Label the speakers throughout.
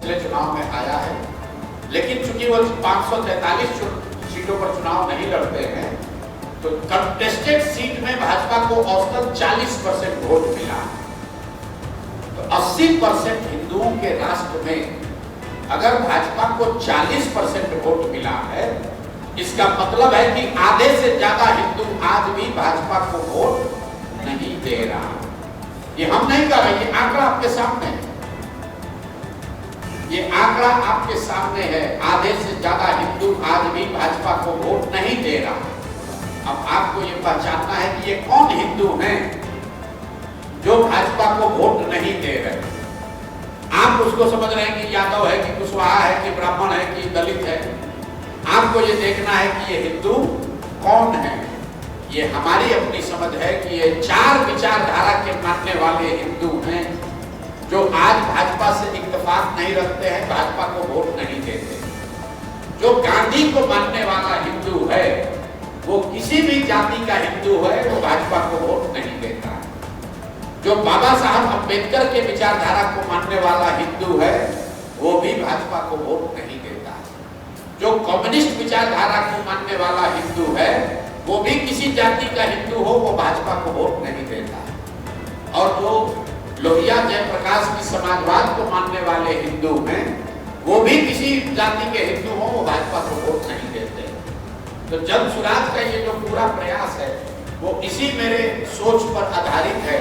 Speaker 1: पिछले चुनाव में आया है, लेकिन चूंकि वो 543 सीटों पर चुनाव नहीं लड़ते हैं, तो कंटेस्टेड सीट में भाजपा को औसतन 40% वोट मिला। तो 80% हिंदुओं के राष्ट्र में अगर भाजपा को 40% वोट मिला है, इसका मतलब है कि आधे से ज्यादा हिंदू आज भी भाजपा को वोट नहीं दे रहा। ये हम नहीं कह रहे, ये आंकड़ा आपके सामने है, ये आंकड़ा आपके सामने है। आधे से ज्यादा हिंदू आज भी भाजपा को वोट नहीं दे रहा। अब आपको ये पहचानना है कि ये कौन हिंदू हैं जो भाजपा को वोट नहीं दे रहे। आप उसको समझ रहे हैं कि यादव है कि कुशवाहा है कि ब्राह्मण है कि दलित है। आपको ये देखना है कि ये हिंदू कौन है। ये हमारी अपनी समझ है कि ये 4 विचारधारा के मानने वाले हिंदू हैं जो आज भाजपा से इत्तेफाक नहीं रखते हैं, भाजपा को वोट नहीं देते। जो गांधी को मानने वाला हिंदू है, वो किसी भी जाति का हिंदू है, वो भाजपा को वोट नहीं देता। जो बाबा साहब अम्बेडकर के विचारधारा को मानने वाला हिंदू है, वो भी भाजपा को वोट नहीं देता। जो कम्युनिस्ट विचारधारा को मानने वाला हिंदू है, वो भी किसी जाति का हिंदू हो, वो भाजपा को वोट नहीं देता। और जो लोहिया जयप्रकाश की समाजवाद को मानने वाले हिंदू हैं, वो भी किसी जाति के हिंदू हो, वो भाजपा को वोट नहीं देते। तो जन सुराज का ये जो पूरा प्रयास है, वो इसी मेरे सोच पर आधारित है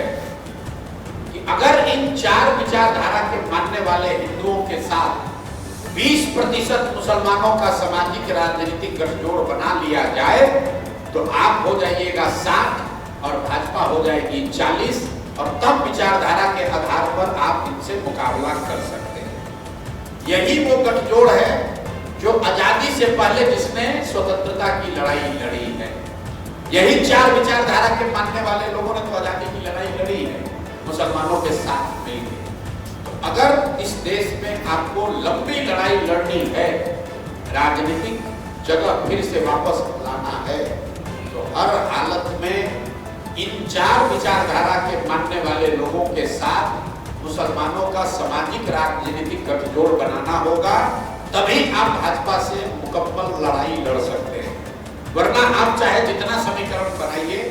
Speaker 1: कि अगर इन 4 विचारधारा के मानने वाले हिंदुओं के साथ 20% मुसलमानों का सामाजिक राजनीतिक गठजोड़ बना लिया जाए, तो आप हो जाइएगा 60 और भाजपा हो जाएगी 40, और तब विचारधारा के आधार पर आप इनसे मुकाबला कर सकते हैं। यही वो गठजोड़ है जो आजादी से पहले जिसने स्वतंत्रता की लड़ाई लड़ी है। यही 4 विचारधारा के मानने वाले लोगों ने तो आजादी की लड़ाई लड़ी है मुसलमानों के साथ मिलकर। तो अगर इस देश में आपको लंबी लड़ाई लड़नी है, राजनीतिक जगह फिर से वापस लाना है, तो हर हालत में इन 4 विचारधारा के मानने वाले लोगों के साथ मुसलमानों का सामाजिक राजनीतिक गठजोड़ बनाना होगा। तभी आप भाजपा से मुकम्मल लड़ाई लड़ सकते हैं। वरना आप चाहे जितना समीकरण बनाइए,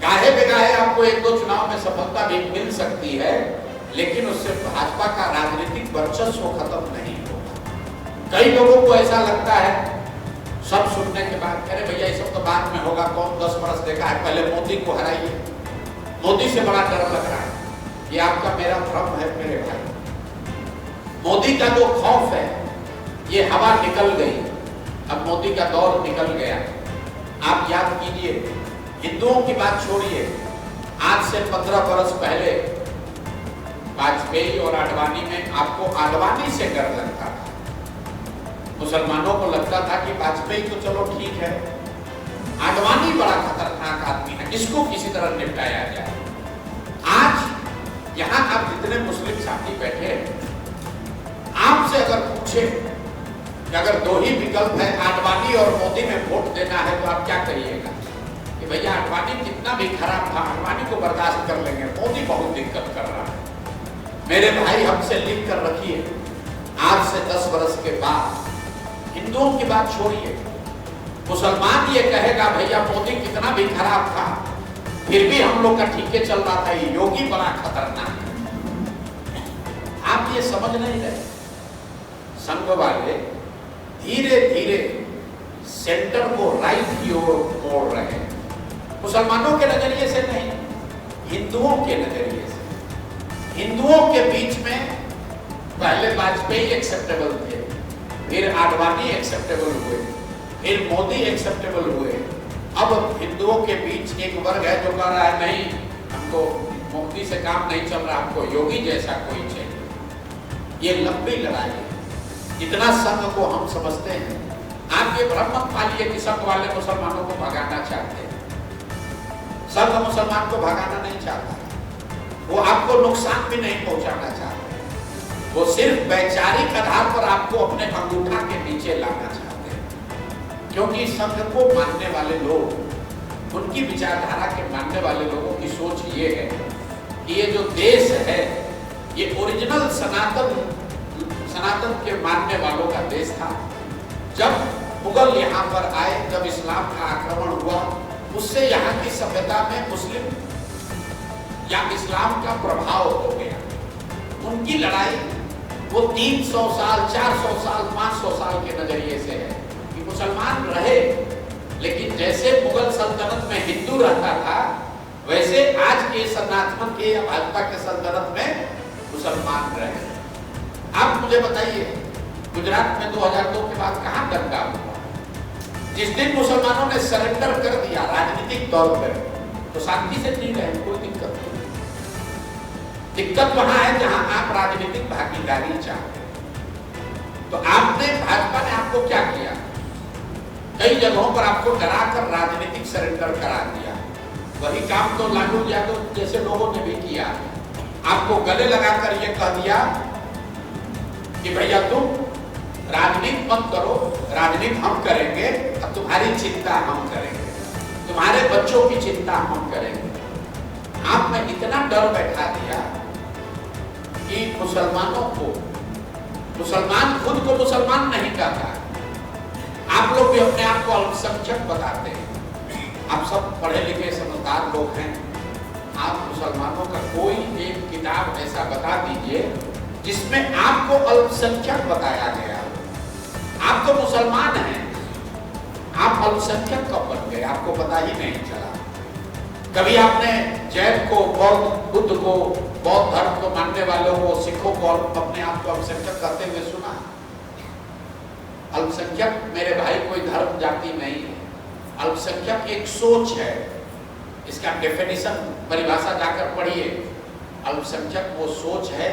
Speaker 1: गाहे बेगाहे आपको 1-2 चुनाव में सफलता भी मिल सकती है, लेकिन उससे भाजपा का राजनीतिक वर्चस्व खत्म नहीं होगा। कई लोगों को ऐसा लगता है सब सुनने के बाद, अरे भैया ये सब तो बाद में होगा, कौन 10 वर्ष देखा है, पहले मोदी को हराइए। मोदी से बड़ा डर लग रहा है। ये आपका मेरा भ्रम है मेरे भाई। मोदी का जो खौफ है, ये हवा निकल गई। अब मोदी का दौर निकल गया। आप याद कीजिए, हिंदुओं की बात छोड़िए, आज से 15 वर्ष पहले वाजपेयी और आडवाणी में आपको आडवाणी से डर लगता था। मुसलमानों को लगता था कि वाजपेयी तो चलो ठीक है, आडवाणी बड़ा खतरनाक आदमी है, इसको किसी तरह निपटाया जाए। आज यहाँ आप जितने मुस्लिम साथी बैठे हैं, आपसे अगर पूछे कि अगर 2 ही विकल्प है, आडवाणी और मोदी में वोट देना है, तो आप क्या करिएगा? कि भैया आडवाणी कितना भी खराब था, आडवाणी को बर्दाश्त कर लेंगे, मोदी बहुत दिक्कत कर रहा है। मेरे भाई, हमसे लिख कर रखिए, आज से 10 वर्ष के बाद हिंदुओं की बात छोड़िए, मुसलमान ये कहेगा भैया मोदी कितना भी खराब था, फिर भी हम लोग का ठीके चल रहा था, ये योगी बड़ा खतरनाक है। आप ये समझ नहीं रहे। संघ वाले धीरे धीरे सेंटर को राइट की ओर मोड़ रहे हैं। मुसलमानों के नजरिए से नहीं, हिंदुओं के नजरिए से। हिंदुओं के बीच में पहले वाजपेयी एक्सेप्टेबल थे, फिर आडवाणी एक्सेप्टेबल हुए, फिर मोदी एक्सेप्टेबल हुए। अब हिंदुओं के बीच एक वर्ग है जो कह रहा है नहीं, हमको मोदी से काम नहीं चल रहा, हमको योगी जैसा कोई चाहिए। ये लंबी लड़ाई है। इतना संघ को हम समझते हैं। आप ये भ्रम मत पालिए कि संघ वाले मुसलमानों को भगाना चाहते हैं। संघ मुसलमान को भगाना नहीं चाहता, वो आपको नुकसान भी नहीं पहुंचाना चाहता। वो सिर्फ वैचारिक आधार पर आपको अपने अंगूठा के नीचे लाना चाहते हैं। क्योंकि संघ को मानने वाले लोग, उनकी विचारधारा के मानने वाले लोगों की सोच ये है कि ये जो देश है, ये ओरिजिनल सनातन सनातन के मानने वालों का देश था। जब मुगल यहाँ पर आए, जब इस्लाम का आक्रमण हुआ, उससे यहाँ की सभ्यता में मुस्लिम या इस्लाम का प्रभाव हो गया। उनकी लड़ाई वो 300 साल, 400 साल, 500 साल के नजरिए से है कि मुसलमान रहे, लेकिन जैसे मुगल सल्तनत में हिंदू रहता था, वैसे आज के सनातन के या भाजपा के सल्तनत में मुसलमान रहे। आप मुझे बताइए, गुजरात में 2002 के बाद कहां दंगा हुआ? जिस दिन मुसलमानों ने सरेंडर कर दिया राजनीतिक तौर पर, तो शांति से जी रहे, कोई दिक्कत नहीं। दिक्कत वहां है जहां आप राजनीतिक भागीदारी चाहते हैं। तो आपने, भाजपा ने आपको क्या किया? कई जगहों पर आपको डराकर राजनीतिक सरेंडर करा दिया। वही काम तो लालू यादव जैसे लोगों ने भी किया। आपको गले लगाकर यह कह दिया कि भैया तुम राजनीति मत करो, राजनीति हम करेंगे, अब तुम्हारी चिंता हम करेंगे, तुम्हारे बच्चों की चिंता हम करेंगे। आप में इतना डर बैठा दिया कि मुसलमानों को, मुसलमान खुद को मुसलमान नहीं कहता। आप लोग भी अपने आप को अल्पसंख्यक बताते हैं। आप सब पढ़े लिखे समझदार लोग हैं। आप मुसलमानों का कोई एक किताब ऐसा बता दीजिए जिसमें आपको अल्पसंख्यक बताया गया। आप तो मुसलमान हैं, आप अल्पसंख्यक कब बन गए? आपको पता ही नहीं चला। कभी आपने जैन को, बुद्ध को, बौद्ध धर्म को मानने वालों को, सिखों को अपने आप को अल्पसंख्यक कहते हुए सुना? अल्पसंख्यक मेरे भाई कोई धर्म जाति नहीं है। अल्पसंख्यक एक सोच है। इसका डेफिनेशन, परिभाषा जाकर पढ़िए। अल्पसंख्यक वो सोच है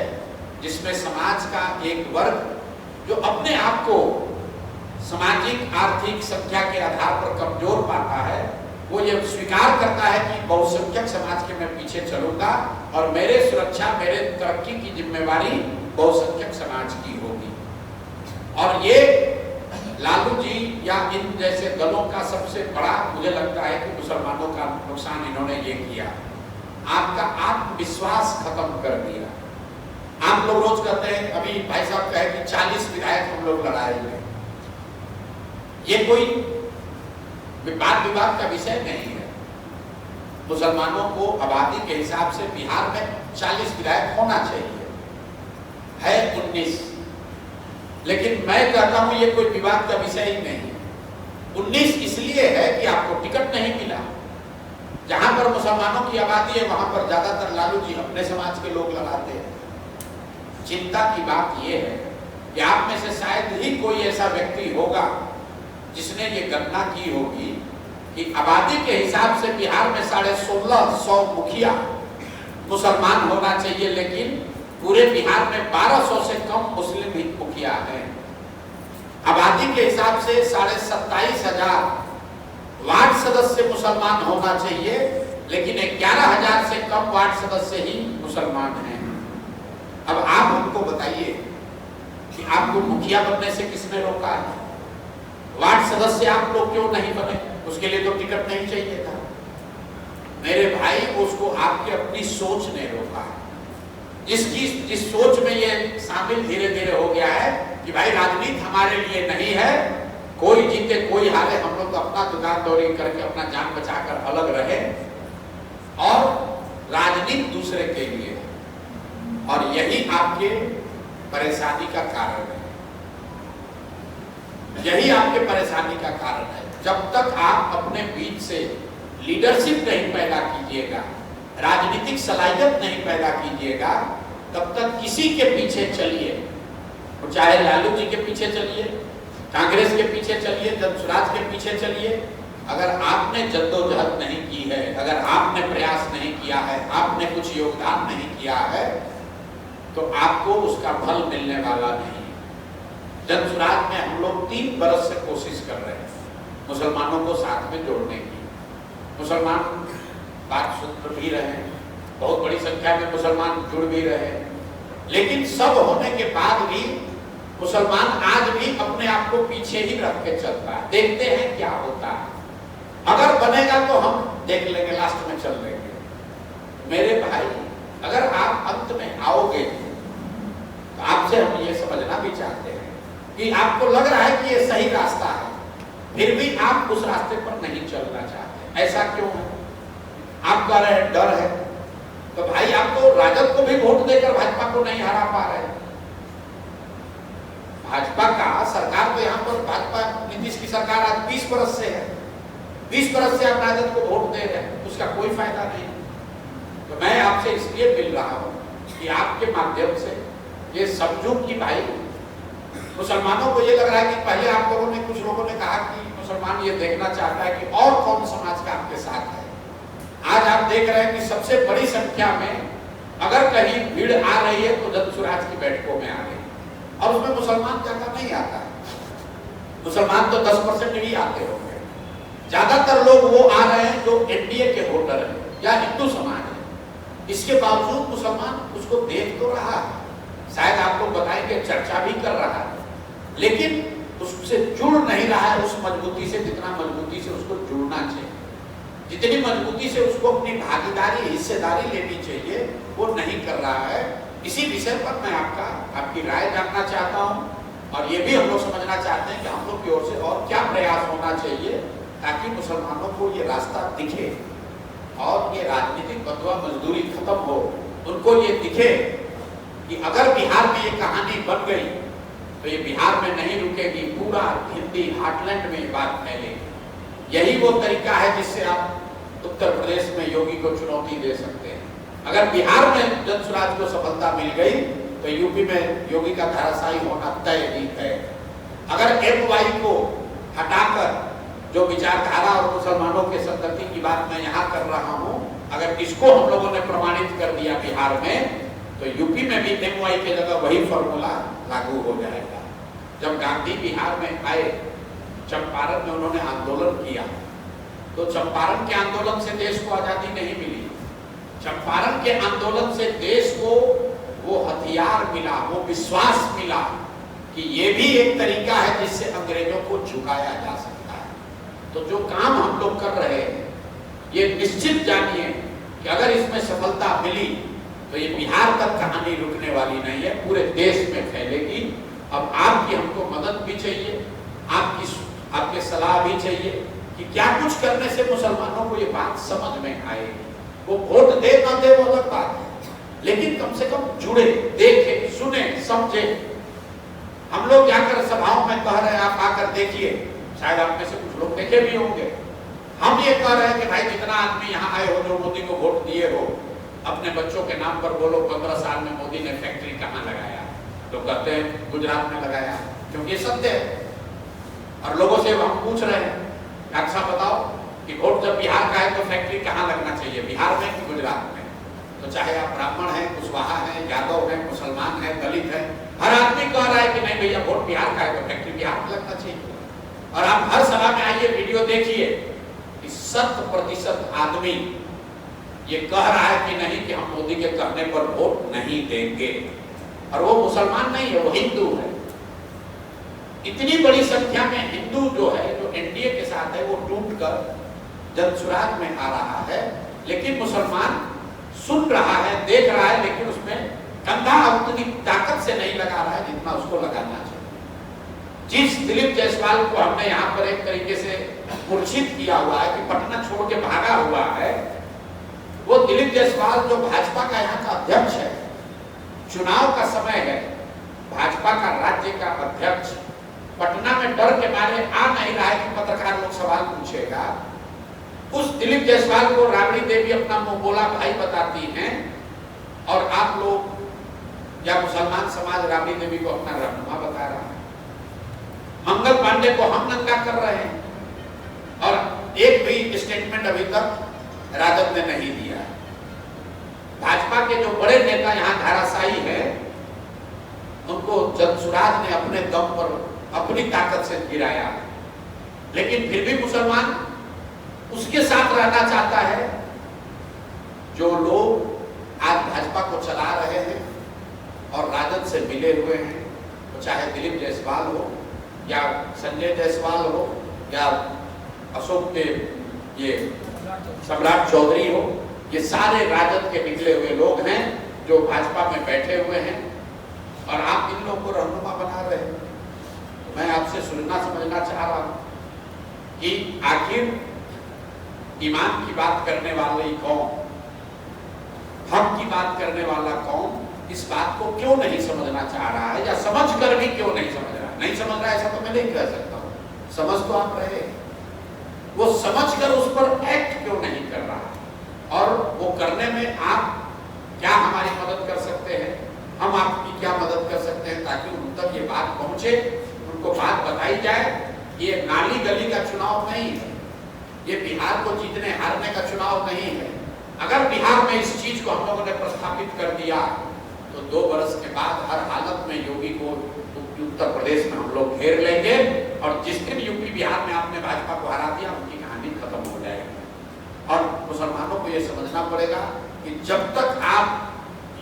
Speaker 1: जिसमें समाज का एक वर्ग जो अपने आप को सामाजिक आर्थिक संख्या के आधार पर कमजोर पाता है, वो ये स्वीकार करता है कि बहुसंख्यक समाज के मैं पीछे चलूंगा और मेरे सुरक्षा, मेरे तरक्की की जिम्मेवारी बहुसंख्यक समाज की होगी। और ये लालू जी या इन जैसे दलों का सबसे बड़ा मुझे लगता है कि मुसलमानों का नुकसान इन्होंने ये किया, आपका आत्मविश्वास खत्म कर दिया। आप लोग रोज कहते हैं, अभी भाई साहब कहे कि 40 विधायक हम लोग लड़ाएंगे। ये कोई वाद विवाद का विषय नहीं है। मुसलमानों को आबादी के हिसाब से बिहार में 40 विधायक होना चाहिए, है 19। लेकिन मैं कहता हूं ये कोई विवाद का विषय ही नहीं। 19 इसलिए है कि आपको टिकट नहीं मिला। जहां पर मुसलमानों की आबादी है वहां पर ज्यादातर लालू जी अपने समाज के लोग लड़ाते हैं। चिंता की बात यह है कि आप में से शायद ही कोई ऐसा व्यक्ति होगा जिसने ये गणना की होगी कि आबादी के हिसाब से बिहार में 1650 मुखिया मुसलमान होना चाहिए, लेकिन पूरे बिहार में 1200 से कम मुस्लिम ही मुखिया हैं। आबादी के हिसाब से 27,500 वार्ड सदस्य मुसलमान होना चाहिए, लेकिन 11,000 से कम वार्ड सदस्य ही मुसलमान हैं। अब आप हमको बताइए कि आपको मुखिया बनने से किसने रोका है? वार्ड सदस्य आप लोग क्यों नहीं बने? उसके लिए तो टिकट नहीं चाहिए था। मेरे भाई, उसको आपकी अपनी सोच ने रोका है। जिस सोच में ये शामिल धीरे धीरे हो गया है कि भाई राजनीति हमारे लिए नहीं है, कोई जीते कोई हारे, हम लोग तो अपना दुकानदारी करके अपना जान बचाकर अलग रहे, और राजनीति दूसरे के लिए। और यही आपके परेशानी का कारण है, यही आपके परेशानी का कारण है। जब तक आप अपने बीच से लीडरशिप नहीं पैदा कीजिएगा, राजनीतिक सलाहियत नहीं पैदा कीजिएगा, तब तक किसी के पीछे चलिए, चाहे लालू जी के पीछे चलिए, कांग्रेस के पीछे चलिए, जनसुराज के पीछे चलिए। अगर आपने जद्दोजहद नहीं की है, अगर आपने प्रयास नहीं किया है, आपने कुछ योगदान नहीं किया है, तो आपको उसका फल मिलने वाला नहीं। जनसुराज में हम लोग 3 बरस से कोशिश कर रहे हैं मुसलमानों को साथ में जोड़ने की। मुसलमान बात सुन भी रहे, बहुत बड़ी संख्या में मुसलमान जुड़ भी रहे, लेकिन सब होने के बाद भी मुसलमान आज भी अपने आप को पीछे ही रख के चलता है। देखते हैं क्या होता है, अगर बनेगा तो हम देख लेंगे, लास्ट में चल लेंगे। मेरे भाई, अगर आप अंत में आओगे तो आपसे हम ये समझना भी चाहते हैं कि आपको लग रहा है कि ये सही रास्ता है, फिर भी आप उस रास्ते पर नहीं चलना चाहते। ऐसा क्यों है? आप कह रहे हैं डर है, तो भाई आप तो राजद को भी वोट देकर भाजपा को नहीं हरा पा रहे। भाजपा का सरकार तो यहाँ पर भाजपा नीतीश की सरकार आज 20 बरस से है, 20 बरस से आप राजद को वोट दे रहे हैं, उसका कोई फायदा नहीं। तो मैं आपसे इसलिए मिल रहा हूँ कि आपके माध्यम से ये समझूं कि भाई मुसलमानों को ये लग रहा है कि पहले आप लोगों ने, कुछ लोगों ने कहा कि मुसलमान ये देखना चाहता है कि और कौन समाज का आपके साथ है। आज आप देख रहे हैं कि सबसे बड़ी संख्या में अगर कहीं भीड़ आ रही है तो जन स्वराज की बैठकों में आ रही है, और उसमें मुसलमान ज्यादा नहीं आता है। मुसलमान तो 10% ही आते होंगे, ज्यादातर लोग वो आ रहे हैं जो एनडीए के वोटर हैं या हिंदू समाज है। इसके बावजूद मुसलमान उसको देख तो रहा है, शायद आप लोग बताएंगे चर्चा भी कर रहा है, लेकिन उससे जुड़ नहीं रहा है उस मजबूती से जितना मजबूती से उसको जुड़ना चाहिए, जितनी मजबूती से उसको अपनी भागीदारी, हिस्सेदारी लेनी चाहिए, वो नहीं कर रहा है। इसी विषय पर मैं आपकी राय जानना चाहता हूँ, और ये भी हम लोग समझना चाहते हैं कि हम लोग की ओर से और क्या प्रयास होना चाहिए ताकि मुसलमानों को ये रास्ता दिखे और ये राजनीतिक बंधुआ मजदूरी खत्म हो। उनको ये दिखे कि अगर बिहार में ये कहानी बन गई तो ये बिहार में नहीं रुकेगी, पूरा हिंदी हार्टलैंड में ये बात फैलेगी। यही वो तरीका है जिससे आप उत्तर प्रदेश में योगी को चुनौती दे सकते हैं। अगर बिहार में जन स्वराज को सफलता मिल गई तो यूपी में योगी का धराशायी होना तय ही है। अगर एमवाई को हटाकर जो विचारधारा और मुसलमानों के संगति की बात मैं यहाँ कर रहा हूँ, अगर इसको हम लोगों ने प्रमाणित कर दिया बिहार में, तो यूपी में भी एमवाई की जगह वही फॉर्मूला लागू हो जाएगा। जब गांधी बिहार में आए, चंपारण में उन्होंने आंदोलन किया, तो चंपारण के आंदोलन से देश को आजादी नहीं मिली। चंपारण के आंदोलन से देश को वो हथियार मिला, वो विश्वास मिला कि ये भी एक तरीका है जिससे अंग्रेजों को झुकाया जा सकता है। तो जो काम हम लोग कर रहे हैं, ये निश्चित जानिए कि अगर इसमें सफलता मिली तो ये बिहार तक कहानी रुकने वाली नहीं है, पूरे देश में फैलेगी। अब आपकी हमको मदद भी चाहिए, आपकी सलाह भी चाहिए कि क्या कुछ करने से मुसलमानों को ये बात समझ में आएगी। वो वोट दे ना दे वो अलग बात है, लेकिन कम से कम जुड़े, देखे, सुने, समझे। हम लोग जाकर सभाओं में कह रहे हैं, आप आकर देखिए, शायद आप में से कुछ लोग देखे भी होंगे। हम ये कह रहे हैं कि भाई जितना आदमी यहाँ आए हो, जो मोदी को वोट दिए हो, अपने बच्चों के नाम पर बोलो 15 साल में मोदी ने फैक्ट्री कहाँ लगाया। तो कहते हैं गुजरात में लगाया, क्योंकि ये सत्य है। और लोगों से हम पूछ रहे हैं, डॉक्टर साहब बताओ कि वोट जब बिहार का है तो फैक्ट्री कहाँ लगना चाहिए, बिहार में कि गुजरात में? तो चाहे आप ब्राह्मण हैं, कुशवाहा हैं, यादव हैं, मुसलमान हैं, दलित हैं, हर आदमी कह रहा है कि नहीं भैया वोट बिहार का है तो फैक्ट्री बिहार में लगना चाहिए। और आप हर सभा में आइए, वीडियो देखिए कि 100% आदमी ये कह रहा है कि नहीं, कि हम मोदी के कहने पर वोट नहीं देंगे। और वो मुसलमान नहीं है, वो हिंदू है। इतनी बड़ी संख्या में हिंदू जो है, जो एनडीए के साथ है, वो टूटकर जन स्वराज में आ रहा है। लेकिन मुसलमान सुन रहा है, देख रहा है, लेकिन उसमें कंधा उतनी ताकत से नहीं लगा रहा है जितना उसको लगाना चाहिए। जिस दिलीप जायसवाल को हमने यहाँ पर एक तरीके से मूर्छित किया हुआ है कि पटना छोड़ के भागा हुआ है, वो दिलीप जायसवाल जो भाजपा का यहाँ का अध्यक्ष है, चुनाव का समय है, भाजपा का राज्य का अध्यक्ष पटना में डर के मारे आ नहीं रहा है कि पत्रकार लोग सवाल पूछेगा। उस दिलीप जायसवाल को राबड़ी देवी अपना मुंह बोला भाई बताती हैं, और आप लोग या मुसलमान समाज राबड़ी देवी को अपना रहनुमा बता रहा है। मंगल पांडे को हम नंगा कर रहे हैं, और एक भी स्टेटमेंट अभी तक राजद ने नहीं दिया। भाजपा के जो बड़े नेता यहाँ धाराशायी है, उनको जन स्वराज ने अपने दम पर अपनी ताकत से गिराया, लेकिन फिर भी मुसलमान उसके साथ रहना चाहता है। जो लोग आज भाजपा को चला रहे हैं और राजद से मिले हुए हैं, तो चाहे दिलीप जायसवाल हो या संजय जायसवाल हो या अशोक के ये सम्राट चौधरी हो, ये सारे राजद के निकले हुए लोग हैं जो भाजपा में बैठे हुए हैं। और आप इन लोगों को रहनुमा बना रहे हैं। तो मैं आपसे सुनना समझना चाह रहा हूं कि आखिर ईमान की बात करने वाले कौन, हक की बात करने वाला कौन, इस बात को क्यों नहीं समझना चाह रहा है, या समझ कर भी क्यों नहीं समझ रहा है। नहीं समझ रहा है ऐसा तो मैं नहीं कह सकता हूं, समझ तो आप रहे, वो समझ कर उस पर एक्ट क्यों नहीं कर रहा है, और वो करने में आप क्या हमारी मदद कर सकते हैं, हम आपकी क्या मदद कर सकते हैं ताकि उन तक ये बात पहुंचे, उनको बात बताई जाए। ये नाली गली का चुनाव नहीं है, ये बिहार को जीतने हारने का चुनाव नहीं है। अगर बिहार में इस चीज को हम लोगों ने प्रस्थापित कर दिया तो 2 वर्ष के बाद हर हालत में योगी को उत्तर प्रदेश में हम लोग घेर लेंगे, और जिस दिन यूपी बिहार में आपने भाजपा को हरा दिया उनकी कहानी खत्म हो जाएगी। और मुसलमानों को ये समझना पड़ेगा कि जब तक आप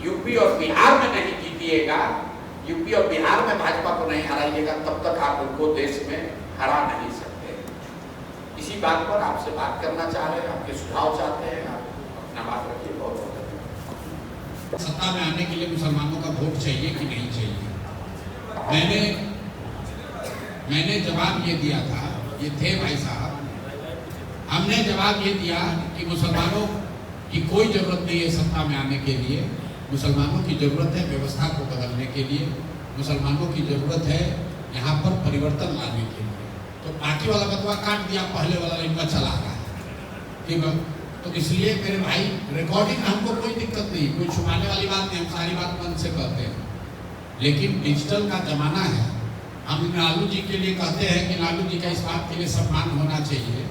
Speaker 1: यूपी और बिहार में नहीं जीतिएगा, यूपी और बिहार में भाजपा को नहीं हराइएगा, तब तक आप उनको देश में हरा नहीं सकते। इसी बात पर आपसे बात करना चाह रहे हैं, आपके सुझाव चाहते हैं, आप अपना बात रखिए। बहुत बहुत
Speaker 2: सत्ता में आने के लिए मुसलमानों का वोट चाहिए कि नहीं चाहिए? मैंने जवाब ये दिया था, ये थे भाई साहब, हमने जवाब ये दिया कि मुसलमानों की कोई जरूरत नहीं है सत्ता में आने के लिए। मुसलमानों की जरूरत है व्यवस्था को बदलने के लिए, मुसलमानों की जरूरत है यहाँ पर परिवर्तन लाने के लिए। तो बाकी वाला बतवा काट दिया, पहले वाला इनका चला रहा है, ठीक है। तो इसलिए मेरे भाई रिकॉर्डिंग में हमको कोई दिक्कत नहीं, कोई छुपाने वाली बात नहीं, हम सारी बात मन से कहते हैं। लेकिन डिजिटल का जमाना है, हम लालू जी के लिए कहते हैं कि लालू जी का इस बात के लिए सम्मान होना चाहिए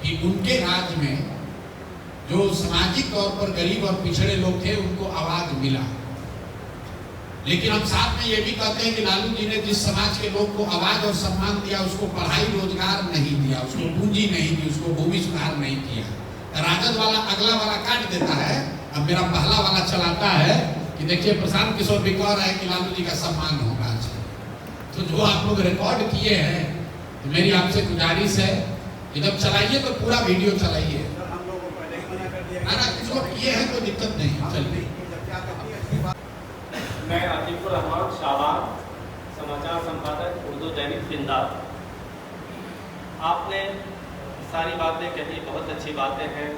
Speaker 2: कि उनके राज में जो सामाजिक तौर पर गरीब और पिछड़े लोग थे उनको आवाज मिला। लेकिन हम साथ में ये भी कहते हैं कि लालू जी ने जिस समाज के लोग को आवाज और सम्मान दिया उसको पढ़ाई रोजगार नहीं दिया, उसको पूंजी नहीं दी, उसको भूमि सुधार नहीं किया। राजद वाला अगला वाला काट देता है, अब मेरा पहला वाला चलाता है कि देखिए प्रशांत किशोर भी कह रहे हैं कि लालू जी का सम्मान होना चाहिए। तो जो आप लोग रिकॉर्ड किए हैं, तो मेरी आपसे गुजारिश है कि जब चलाइए तो पूरा वीडियो चलाइए। ना किसी को किए हैं कोई दिक्कत नहीं, चलिए।
Speaker 3: मैं आतिकुर रहमान शाबान, समाचार संपादक उर्दू दैनिक जिंदाबाद। आपने सारी बातें कही, बहुत अच्छी बातें हैं,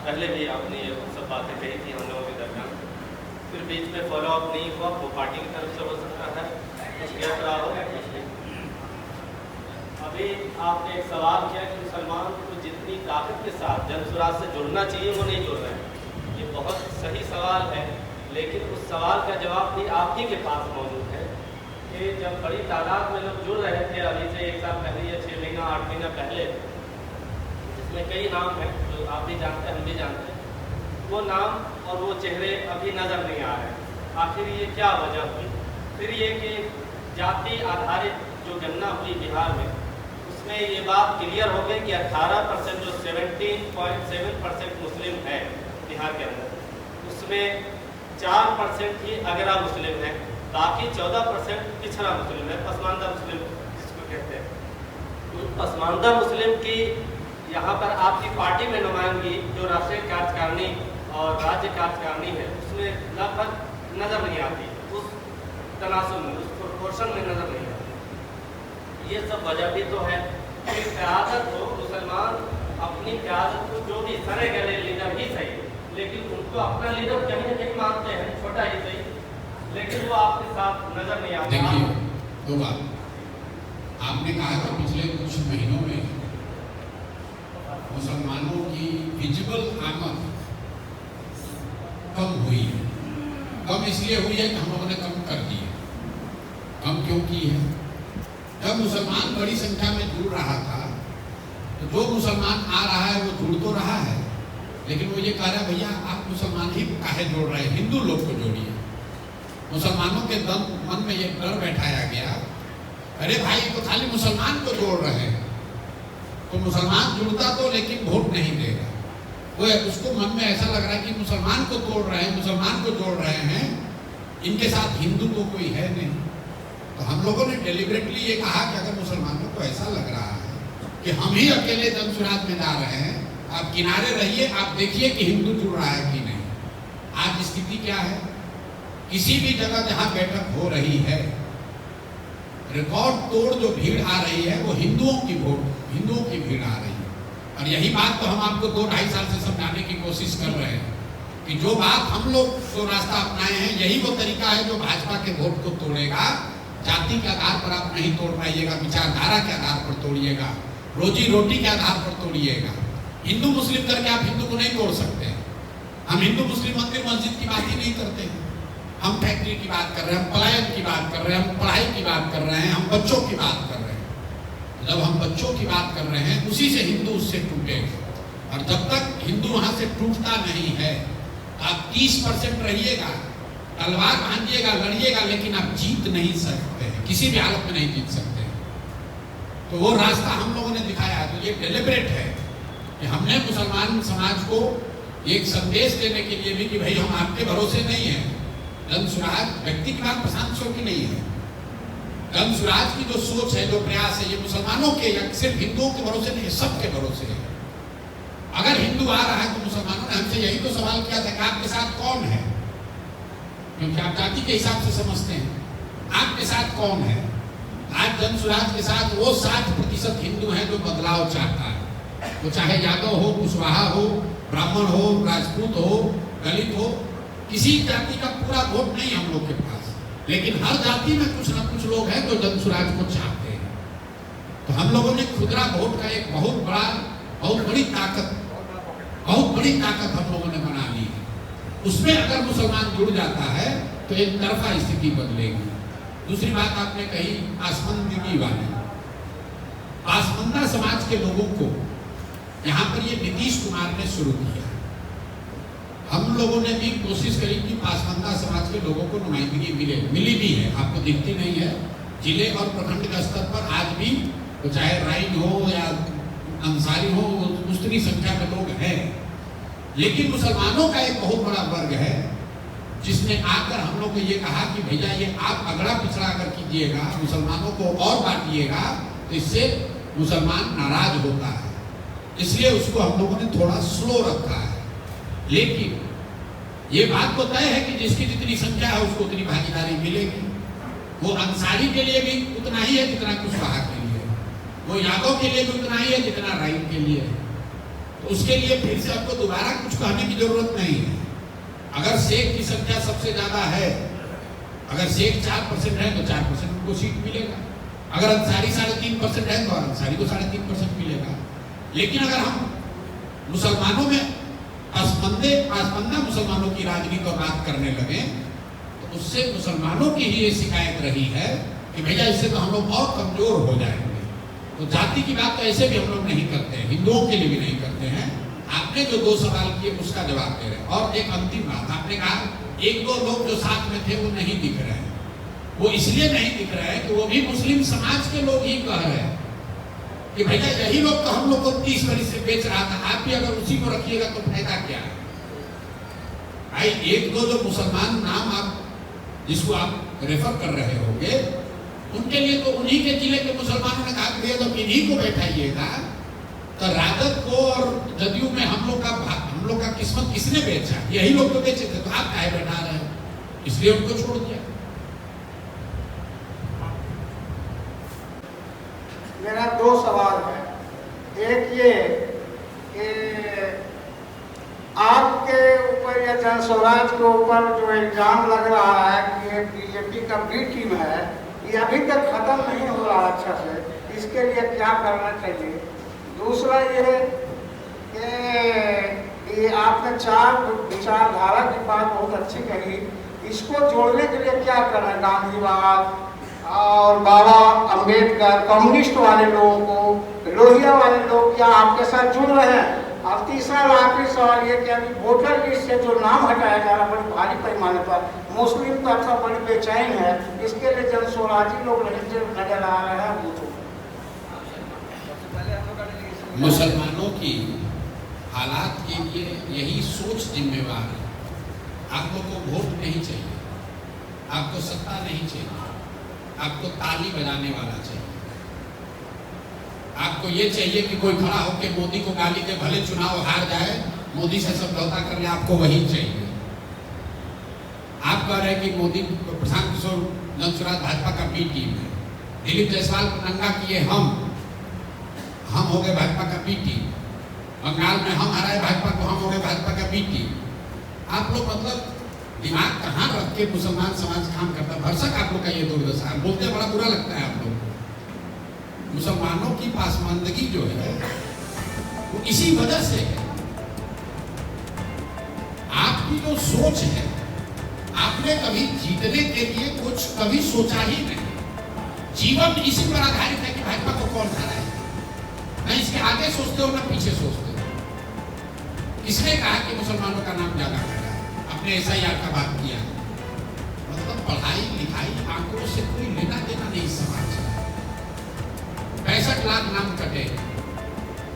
Speaker 3: पहले भी आपने ये सब बातें कही थी हम लोगों के दरमियान, फिर बीच में फॉलोअप नहीं हुआ, वो पार्टी की तरफ से हो सकता है, कुछ गैप रहा हो। अभी आपने एक सवाल किया कि मुसलमान को जितनी ताकत के साथ जनसुराज से जुड़ना चाहिए वो नहीं जुड़ रहे हैं। ये बहुत सही सवाल है, लेकिन उस सवाल का जवाब भी आप ही के पास मौजूद है कि जब बड़ी तादाद में लोग जुड़ रहे थे अभी से 1 साल पहले या 6 महीना 8 महीना पहले, जिसमें कई नाम हैं जो आप भी जानते हैं हम भी जानते हैं, वो नाम और वो चेहरे अभी नज़र नहीं आ रहे। आखिर ये क्या वजह हुई? फिर ये कि जाति आधारित जो गणना हुई बिहार में, उसमें ये बात क्लियर हो गई कि 18% जो 17.7% मुस्लिम है बिहार के अंदर, उसमें 4% ही अगरा मुस्लिम है, बाकी 14% पिछड़ा मुस्लिम है, पसमानदा मुस्लिम जिसको कहते हैं। उन पसमानदा मुस्लिम की यहाँ पर आपकी पार्टी में नुमाइंदगी जो राष्ट्रीय कार्यकारिणी और राज्य कार्यकारिणी है उसमें लगभग नज़र नहीं आती, उस तनासुब में, उस प्रोपोर्शन में नज़र नहीं आती। ये सब वजह भी तो है कि क़यादत हो, मुसलमान अपनी क़यादत को जो भी सरे गले लीडर ही सही, लेकिन उनको अपना लीडर कहीं ना कहीं मानते हैं, छोटा ही सही, लेकिन वो आपके साथ नज़र नहीं आता।
Speaker 2: देखिए, दो बात आपने कहा कि पिछले कुछ महीनों में मुसलमानों की विजिबल आमद कम हुई है। कम इसलिए हुई है कि हम लोगों ने कम कर दी है। कम क्यों की है? जब मुसलमान बड़ी संख्या में जुड़ रहा था तो जो मुसलमान आ रहा है वो जुड़ तो रहा है, लेकिन वो ये कह रहा है भैया आप मुसलमान ही काहे जोड़ रहे हैं, हिंदू लोग को जोड़िए। मुसलमानों के मन में ये डर बैठाया गया, अरे भाई तो खाली मुसलमान को जोड़ रहे हैं, तो मुसलमान जुड़ता तो लेकिन वोट नहीं देगा। वो उसको मन में ऐसा लग रहा है कि मुसलमान को तोड़ रहे हैं, मुसलमान को जोड़ रहे हैं, इनके साथ हिंदू तो कोई है नहीं। तो हम लोगों ने डेलिबरेटली ये कहा कि अगर मुसलमानों को ऐसा लग रहा है कि हम ही अकेले जनसुराज में जा रहे हैं, आप किनारे रहिए, आप देखिए कि हिंदू जुड़ रहा है कि नहीं। आज स्थिति क्या है किसी भी जगह जहां बैठक हो रही है, रिकॉर्ड तोड़ जो भीड़ आ रही है वो हिंदुओं की भीड़ आ रही है। और यही बात तो हम आपको 2-2.5 साल से समझाने की कोशिश कर रहे हैं कि जो बात हम लोग जो रास्ता अपनाए हैं यही वो तरीका है जो भाजपा के वोट को तोड़ेगा। जाति के आधार पर आप नहीं तोड़ पाइएगा, विचारधारा के आधार पर तोड़िएगा, रोजी रोटी के आधार पर तोड़िएगा। हिंदू मुस्लिम करके आप हिंदू को नहीं तोड़ सकते। हम हिंदू मुस्लिम मंदिर मस्जिद की बात ही नहीं करते हैं। हम फैक्ट्री की बात कर रहे हैं, हम पलायन की बात कर रहे हैं, हम पढ़ाई की बात कर रहे हैं, हम बच्चों की बात कर रहे हैं। जब हम बच्चों की बात कर रहे हैं उसी से हिंदू उससे टूटेगा। और जब तक हिंदू वहां से टूटता नहीं है आप 30% रहिएगा, तलवार भांजिएगा, लड़िएगा, लेकिन आप जीत नहीं सकते हैं, किसी भी हालत में नहीं जीत सकते हैं। तो वो रास्ता हम लोगों ने दिखाया है। तो ये डेलिब्रेट है कि हमने मुसलमान समाज को एक संदेश देने के लिए भी कि भाई हम आपके भरोसे नहीं है। जन स्वराज व्यक्ति की बात प्रशांत किशोर की नहीं है। जन स्वराज की जो सोच है, जो प्रयास है, ये मुसलमानों के या सिर्फ हिंदुओं के भरोसे नहीं है, सबके भरोसे है। अगर हिंदू आ रहा है तो मुसलमानों ने हमसे यही तो सवाल किया था कि आपके साथ कौन है, क्योंकि आप जाति के हिसाब से समझते हैं। आपके साथ कौन है? आज जन स्वराज के साथ वो 60% हिंदू हैं जो बदलाव चाहता है। वो चाहे यादव हो, कुशवाहा हो, ब्राह्मण हो, राजपूत हो, दलित हो, किसी जाति का पूरा वोट नहीं हम लोग के पास, लेकिन हर जाति में कुछ ना कुछ लोग हैं जो जन स्वराज को चाहते हैं। तो हम लोगों ने खुदरा वोट का एक बहुत बड़ी ताकत हम लोगों ने बना ली है। उसमें अगर मुसलमान जुड़ जाता है तो एक तरफा स्थिति बदलेगी। दूसरी बात आपने कही पासमंदगी वाली, पासमंदा समाज के लोगों को यहाँ पर ये नीतीश कुमार ने शुरू किया। हम लोगों ने भी कोशिश करी कि पासमंदा समाज के लोगों को नुमाइंदगी मिली भी है, आपको दिखती नहीं है। जिले और प्रखंड के स्तर पर आज भी तो चाहे राइन हो या अंसारी हो, उतनी संख्या में लोग हैं। लेकिन मुसलमानों का एक बहुत बड़ा वर्ग है जिसने आकर हम लोग को ये कहा कि भैया ये आप अगड़ा पिछड़ा अगर कीजिएगा, मुसलमानों को और बांटिएगा तो इससे मुसलमान नाराज होता है। इसलिए उसको हम लोगों ने थोड़ा स्लो रखा है। लेकिन ये बात तो तय है कि जिसकी जितनी संख्या है उसको उतनी भागीदारी मिलेगी। वो अंसारी के लिए भी उतना ही है जितना कुशवाहा के लिए, वो यादव के लिए भी उतना ही है जितना राइन के लिए है। तो उसके लिए फिर से आपको दोबारा कुछ कहने की जरूरत नहीं है। अगर शेख की संख्या सबसे ज्यादा है, अगर शेख 4% है तो 4% उनको सीट मिलेगा। अगर अंसारी 3.5% है तो अंसारी को 3.5% मिलेगा। लेकिन अगर हम मुसलमानों में पासमंदा मुसलमानों की राजनीति और बात करने लगे तो उससे मुसलमानों की ही ये शिकायत रही है कि भैया इससे तो हम लोग और कमजोर हो जाएंगे। तो जाति की बात तो ऐसे भी हम लोग नहीं करते हैं, हिंदुओं के लिए भी नहीं करते हैं। आपने जो 2 सवाल किए उसका जवाब दे रहे हैं। और एक अंतिम बात, आपने कहा 1-2 लोग जो साथ में थे वो नहीं दिख रहे हैं। वो इसलिए नहीं दिख रहे हैं कि वो भी मुस्लिम समाज के लोग ही कह रहे हैं कि भैया यही लोग तो हम लोग को 30 वर्ष से बेच रहा था, आप भी अगर उसी को रखिएगा तो फायदा क्या है? भाई 1-2 जो मुसलमान नाम आप जिसको आप रेफर कर रहे होंगे उनके लिए तो उन्हीं के जिले के मुसलमानों ने कहा कि भैया जब इन्हीं को बैठाइएगा तो राजद को और जदयू में हम लोग का किस्मत किसने बेचा? यही लोग तो बेचे थे, तो आप काहे बैठा रहे हो? इसलिए उनको छोड़ दिया।
Speaker 4: मेरा 2 सवाल है। एक ये कि आपके ऊपर या जन स्वराज के ऊपर जो इल्जाम लग रहा है कि बीजेपी का बी टीम है, ये अभी तक खत्म नहीं हो रहा अच्छा से, इसके लिए क्या करना चाहिए? दूसरा ये कि आपने 4 विचारधारा की बात बहुत अच्छी कही, इसको जोड़ने के लिए क्या करना है? गांधीवाद और बाबा अंबेडकर, कम्युनिस्ट वाले लोगों को, लोहिया वाले लोग क्या आपके साथ जुड़ रहे हैं? और तीसरा और आखिरी सवाल ये कि अभी वोटर लिस्ट से जो नाम हटाया जा रहा है बड़ी भारी पैमाने पर, मुस्लिम तो अक्सर बड़ी बेचैन है, इसके लिए जन स्वराजी लोग नजर आ रहे हैं। वो
Speaker 2: मुसलमानों की हालात के लिए यही सोच जिम्मेवार है। आप लोग को वोट नहीं चाहिए, आपको सत्ता नहीं चाहिए, आपको ताली बजाने वाला चाहिए। आपको ये चाहिए कि कोई खड़ा होकर मोदी को गाली दे, भले चुनाव हार जाए, मोदी से समझौता कर ले, आपको वही चाहिए। आप कह रहे हैं कि मोदी प्रशांत किशोर जनसुराज भाजपा का बी टीम है, दिलीप जायसवाल को नंगा किए हम हो गए भाजपा का बी टीम, बंगाल में हम हराए भाजपा को, हम हो गए भाजपा का बी टीम। आप लोग मतलब दिमाग कहाँ रख के मुसलमान समाज काम करता है? भरसक आप लोग का ये दुर्दशा है, बोलते बड़ा बुरा लगता है आप लोग। मुसलमानों की पासमानदगी जो है वो इसी वजह से है। आपकी जो सोच है, आपने कभी जीतने के लिए कुछ कभी सोचा ही नहीं। जीवन इसी पर आधारित है कि भाजपा को कौन हराए, न इसके आगे सोचते हो न पीछे सोचते हो। किसने कहा कि मुसलमानों का नाम ज्यादा कटा? आपने SIR का बात किया, मतलब पढ़ाई लिखाई आंकड़ों से कोई लेना देना नहीं समाज का। 65 लाख नाम कटे,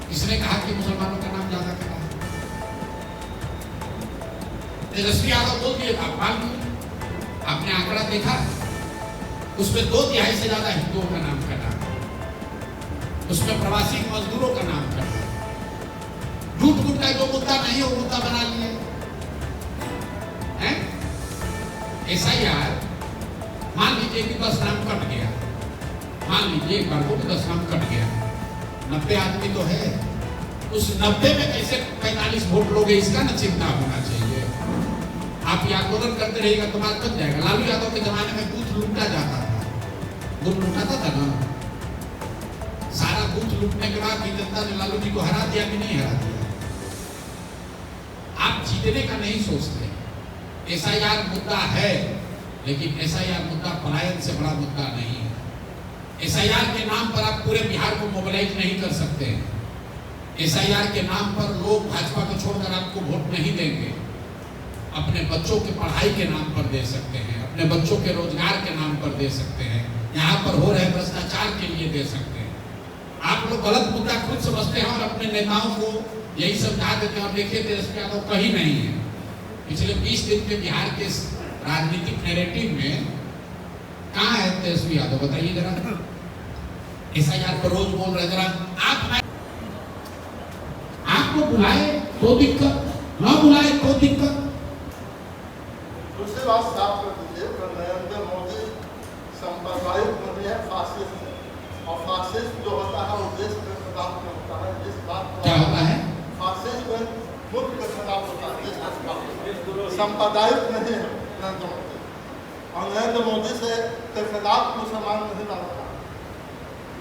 Speaker 2: किसने कहा कि मुसलमानों का नाम ज्यादा कटा? तेजस्वी यादव बोल दिए था, आपने आंकड़ा देखा, उसमें 2/3 से ज्यादा हिंदुओं का नाम कटा, उसमें प्रवासी मजदूरों का नाम कटा। झूठ मूठ का जो मुद्दा नहीं है वो मुद्दा बना लिए हैं। SIR मान लीजिए कि 10 नाम कट गया, मान लीजिए एक बार को 10 नाम कट गया, 90 आदमी तो है, उस 90 में कैसे 45 वोट लोगे, इसका न चिंता होना चाहिए। आप ये आंदोलन करते रहिएगा तो बात बच जाएगा। लालू यादव के जमाने में बूथ लूटा जाता था, बूथ लूटाता था ना, सारा बूथ लूटने के बाद जनता ने लालू जी को हरा दिया कि नहीं हरा दिया? आप जीतने का नहीं सोचते। SIR मुद्दा है, लेकिन SIR मुद्दा पलायन से बड़ा मुद्दा नहीं है। SIR के नाम पर आप पूरे बिहार को मोबिलाइज नहीं कर सकते। SIR के नाम पर लोग भाजपा को छोड़कर आपको वोट नहीं देंगे। अपने बच्चों के पढ़ाई के नाम पर दे सकते हैं, अपने बच्चों के रोजगार के नाम पर दे सकते हैं, यहाँ पर हो रहे भ्रष्टाचार के लिए दे सकते हैं। आप लोग गलत मुद्दा खुद समझते हैं और अपने नेताओं को यही समझा देते हैं। और देखिए तेजस्वी यादव कहीं नहीं है। पिछले 20 दिन के बिहार के राजनीतिक नैरेटिव में कहाँ है तेजस्वी यादव? बताइए जरा। SIR पर रोज बोल रहे, जरा आपको बुलाए तो दिक्कत, न बुलाए तो दिक्कत।
Speaker 5: दूसरी बात साफ कर दीजिए, नरेंद्र मोदी सांप्रदायिक नहीं है, फासिस्ट है। और फासिस्ट जो होता है वो देश के खिलाफ में होता है। जिस बात
Speaker 2: क्या होता है?
Speaker 5: फासिस्ट में मुल्क के खिलाफ होता है, देश के खिलाफ। सांप्रदायिक नहीं है नरेंद्र मोदी, और नरेंद्र मोदी से के खिलाफ मुसलमान नहीं लड़ता।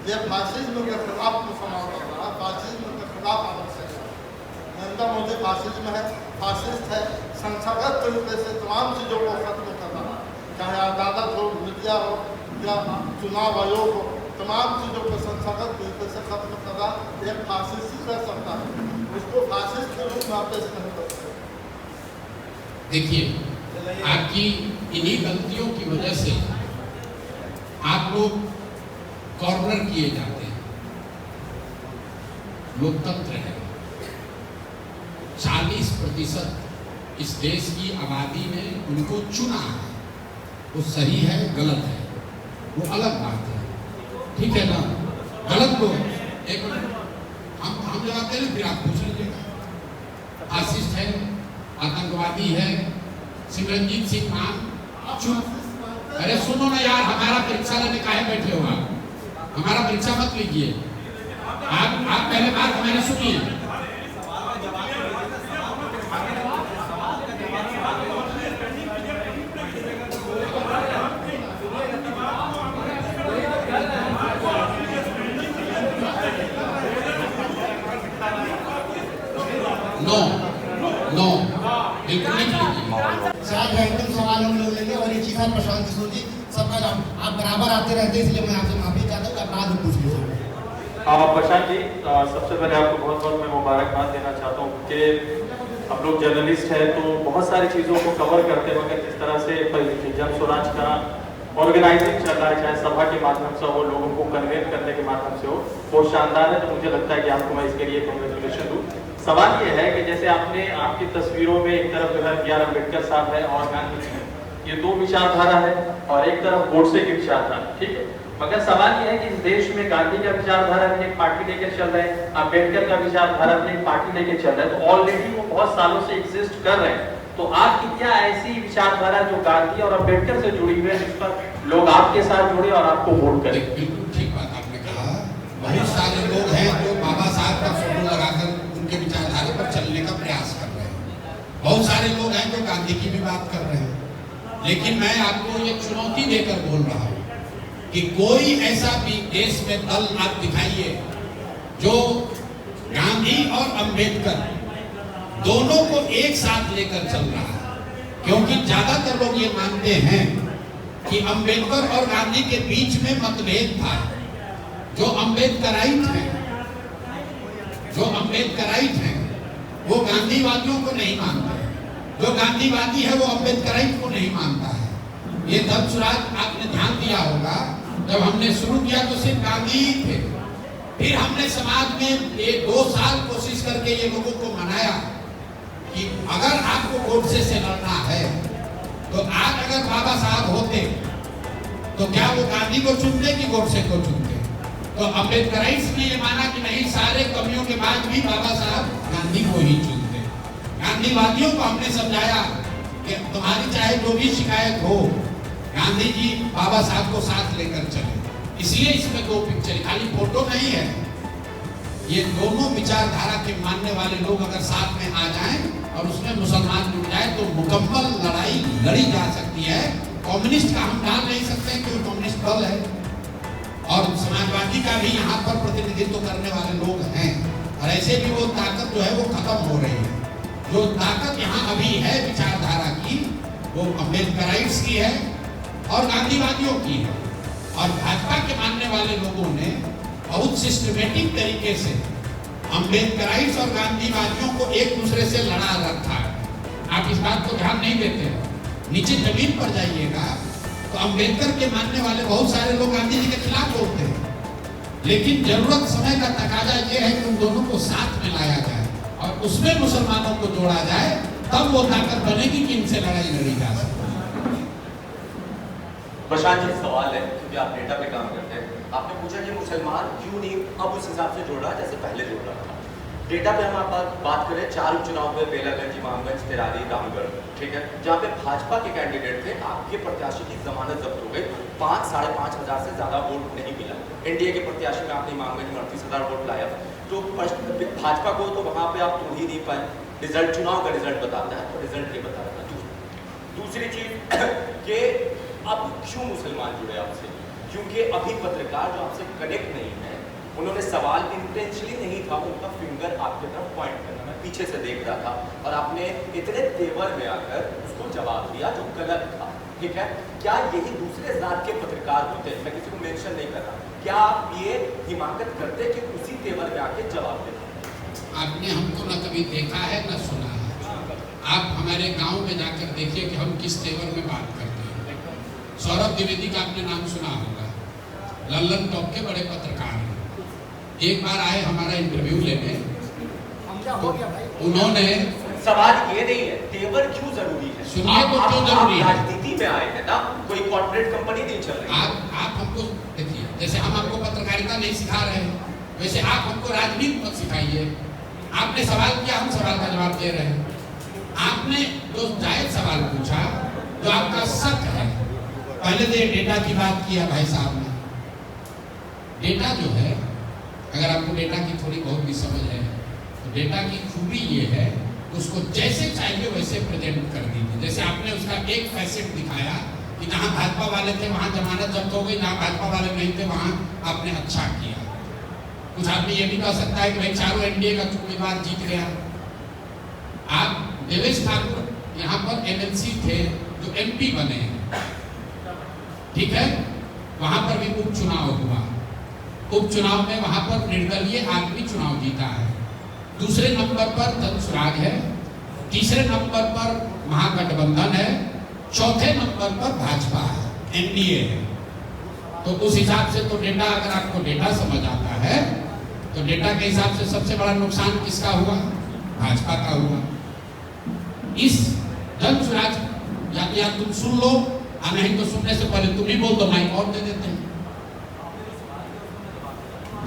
Speaker 5: ये फासिज्म के खिलाफ मुसलमान लड़ रहा है, फासिज्म के खिलाफ आवश्यक है। नरेंद्र मोदी फासिज्म है, फासिस्ट है, संस्थागत तरीके से तमाम चीज़ों को खत्म कर रहा है, चाहे अदालत हो, मीडिया हो या चुनाव आयोग हो, तमाम चीज़ों को संस्थागत तरीके से खत्म कर रहा है। एक फासिस्ट ही कर सकता है, उसको फासिस्ट के रूप में आप पेश नहीं कर सकते।
Speaker 2: देखिए, आपकी इन्हीं गलतियों की वजह से आप लोग कॉर्नर किए जाते हैं। लोकतंत्र है, 40% इस देश की आबादी ने उनको चुना है। वो सही है गलत है वो अलग बात है, ठीक है ना? गलत लोग एक हम जवाब दे रहे, फिर आप पूछ लीजिएगा। फासिस्ट है, आतंकवादी है, सिमरनजीत सिंह मान चुप। अरे सुनो ना यार, हमारा परीक्षा लेने काहे बैठे हो आप? हमारा परीक्षा मत लीजिए। आप पहले बात हमारी सुनिए। नो बिल्कुल नहीं कीजिए।
Speaker 6: शायद रैंडम सवाल हम लोग लेंगे और एक चीज है प्रशांत किशोर जी, सबका नाम आप बराबर आते रहते हैं, इसलिए मैं आपसे माफी चाहता हूँ, आप बाद में पूछ लीजिए।
Speaker 7: प्रशांत जी, सबसे पहले आपको बहुत बहुत मैं मुबारकबाद देना चाहता हूँ कि हम लोग जर्नलिस्ट हैं तो बहुत सारी चीज़ों को कवर करते वक्त जिस तरह से जन स्वराज का ऑर्गेनाइजिंग चल रहा है, चाहे सभा के माध्यम से हो, लोगों को कन्वेंस करने के माध्यम से हो, वो शानदार है। तो मुझे लगता है कि आपको मैं इसके लिए कांग्रेचुलेशन दूँ। सवाल ये है कि जैसे आपकी तस्वीरों में एक तरफ जो है B.R. अम्बेडकर साहब है और गांधी जी, ये दो विचारधारा है, और एक तरफ गोडसे की विचारधारा, ठीक है। मगर सवाल ये है कि इस देश में गांधी का विचारधारा भी एक पार्टी लेकर चल रहे हैं, अम्बेडकर का विचारधारा भी एक पार्टी लेकर चल रहा है, तो ऑलरेडी वो बहुत सालों से एग्जिस्ट कर रहे हैं। तो आपकी क्या ऐसी विचारधारा जो गांधी और अम्बेडकर से जुड़ी हुई है जिस पर लोग आपके साथ जुड़े और आपको वोट करें?
Speaker 2: बिल्कुल ठीक बात आपने कहा। बहुत सारे लोग हैं जो बाबा साहब का फोटो लगाकर उनके विचारधारा पर चलने का प्रयास कर रहे हैं। बहुत सारे लोग हैं जो गांधी की भी बात कर रहे हैं। लेकिन मैं आपको ये चुनौती देकर बोल रहा हूँ कि कोई ऐसा भी देश में दल आप दिखाइए जो गांधी और अम्बेडकर दोनों को एक साथ लेकर चल रहा है। क्योंकि ज्यादातर लोग ये मानते हैं कि अम्बेडकर और गांधी के बीच में मतभेद था। जो अम्बेडकराइट हैं वो गांधीवादियों को नहीं मानते, जो गांधीवादी है वो अम्बेडकराइट को नहीं मानता है। ये तब सुराज आपने ध्यान दिया होगा, जब हमने शुरू किया तो सिर्फ गांधी ही थे। फिर हमने समाज में ये 2 साल कोशिश करके ये लोगों को मनाया कि अगर आपको गोडसे से लड़ना है तो आज अगर बाबा साहब होते तो क्या वो गांधी को चुनते कि गोडसे को चुनते? तो अम्बेडकराइट्स ने ये माना कि नहीं, सारे कमियों के बाद भी बाबा साहब गांधी को ही चुनते। गांधीवादियों को हमने समझाया कि तुम्हारी चाहे जो भी शिकायत हो, गांधी जी बाबा साहब को साथ लेकर चले। इसलिए इसमें 2 पिक्चर, खाली फोटो नहीं है। ये दोनों विचारधारा के मानने वाले लोग अगर साथ में आ जाएं और उसमें मुसलमान जुड़ जाए तो मुकम्मल लड़ाई लड़ी जा सकती है। कम्युनिस्ट का हम डाल नहीं सकते क्योंकि कम्युनिस्ट दल है और समाजवादी का भी यहाँ पर प्रतिनिधित्व करने वाले लोग हैं, और ऐसे भी वो ताकत जो है वो खत्म हो रही है। जो ताकत यहाँ अभी है विचारधारा की वो अम्बेडकराइट्स की है और गांधीवादियों की है। और भाजपा के मानने वाले लोगों ने बहुत सिस्टमेटिक तरीके से अम्बेडकराइट्स और गांधीवादियों को एक दूसरे से लड़ा रखा है। आप इस बात को ध्यान नहीं देते। नीचे जमीन पर जाइएगा तो अम्बेडकर के मानने वाले बहुत सारे लोग गांधी जी के खिलाफ बोलते हैं, लेकिन जरूरत समय का तकाजा ये है कि उन दोनों को साथ में लाया जाए और उसमें मुसलमानों को जोड़ा जाए, तब वो ताकत बनेगी कि इनसे लड़ाई लड़ी जा सके।
Speaker 8: प्रशांत जी, सवाल है क्योंकि आप डेटा पे काम करते हैं। आपने पूछा कि मुसलमान क्यों नहीं अब उस हिसाब से जुड़ रहा जैसे पहले जुड़ रहा था। डेटा पे हम आप बात करें 4 उपचुनाव हुए, बेलागंज, इमामगंज, तिरारी, रामगढ़, ठीक है, जहाँ पे भाजपा के कैंडिडेट थे, आपके प्रत्याशी की जमानत जब्त हो गई, 5-5.5 हजार से ज्यादा वोट नहीं मिला। एनडीए के प्रत्याशी में आपने इमामगंज में 38,000 वोट लाया, तो भाजपा को तो वहाँ पे आप तोड़ ही नहीं पाए। रिजल्ट, चुनाव का रिजल्ट बताता है, तो रिजल्ट ये बता रहा था। दूसरी चीज कि अब क्यों मुसलमान जुड़े आपसे? क्योंकि अभी पत्रकार जो आपसे कनेक्ट नहीं है, उन्होंने सवाल इंटेंशनली नहीं था उनका फिंगर आपके तरफ पॉइंट करना, मैं पीछे से देख रहा था और आपने इतने तेवर में आकर उसको जवाब दिया जो गलत था, ठीक है। क्या यही दूसरे जात के पत्रकार होते हैं? मैं किसी को मेंशन नहीं कर रहा, क्या आप ये हिमाकत करते कि उसी तेवर में आके जवाब देते?
Speaker 2: आपने हमको न कभी देखा है न सुना है। आप हमारे गांव में जाकर देखिए कि हम किस तेवर में बात करते हैं। सौरभ द्विवेदी का आपने नाम सुना होगा, लल्लन टॉप के बड़े पत्रकार हैं। एक बार आए हमारा इंटरव्यू लेने, तो उन्होंने,
Speaker 8: सवाल ये नहीं है तेवर क्यों जरूरी है,
Speaker 2: सुनिए तो क्यों जरूरी है?
Speaker 8: राजनीति में आए हैं ना, कोई कॉर्पोरेट कंपनी नहीं चल रही।
Speaker 2: आप हमको देखिए, जैसे हम आपको पत्रकारिता नहीं सिखा रहे हैं, वैसे आप हमको राजनीति मत सिखाइए। आपने सवाल किया, हम सवाल का जवाब दे रहे हैं। आपने जो जायज सवाल पूछा, जो आपका शक है, पहले तो डेटा की बात किया भाई साहब ने। डेटा जो है, अगर आपको डेटा की थोड़ी बहुत भी समझ है तो डेटा की खूबी ये है, उसको जैसे चाहिए वैसे प्रेजेंट कर दीजिए। जैसे आपने उसका एक फैसेट दिखाया कि जहाँ भाजपा वाले थे वहाँ जमानत जब्त हो गई, जहाँ भाजपा वाले नहीं थे वहाँ आपने अच्छा किया। कुछ आदमी ये भी कह सकता है कि भाई चारों एनडीए का उम्मीदवार जीत गया। आप देवेश ठाकुर यहाँ पर एमएलसी थे जो एमपी बने हैं, ठीक है, वहां पर भी उपचुनाव हुआ। उपचुनाव में वहां पर निर्दलीय आदमी चुनाव जीता है। दूसरे नंबर पर जनसुराज है, तीसरे नंबर पर महागठबंधन है, चौथे नंबर पर भाजपा है, एनडीए है। तो उस हिसाब से तो डेटा, अगर आपको डेटा समझ आता है तो डेटा के हिसाब से सबसे बड़ा नुकसान किसका हुआ? भाजपा का हुआ। इस जनसुराज या तुम सुन लो, नहीं तो सुनने से पहले तुम ही बोल दो, माइक और दे देते हैं।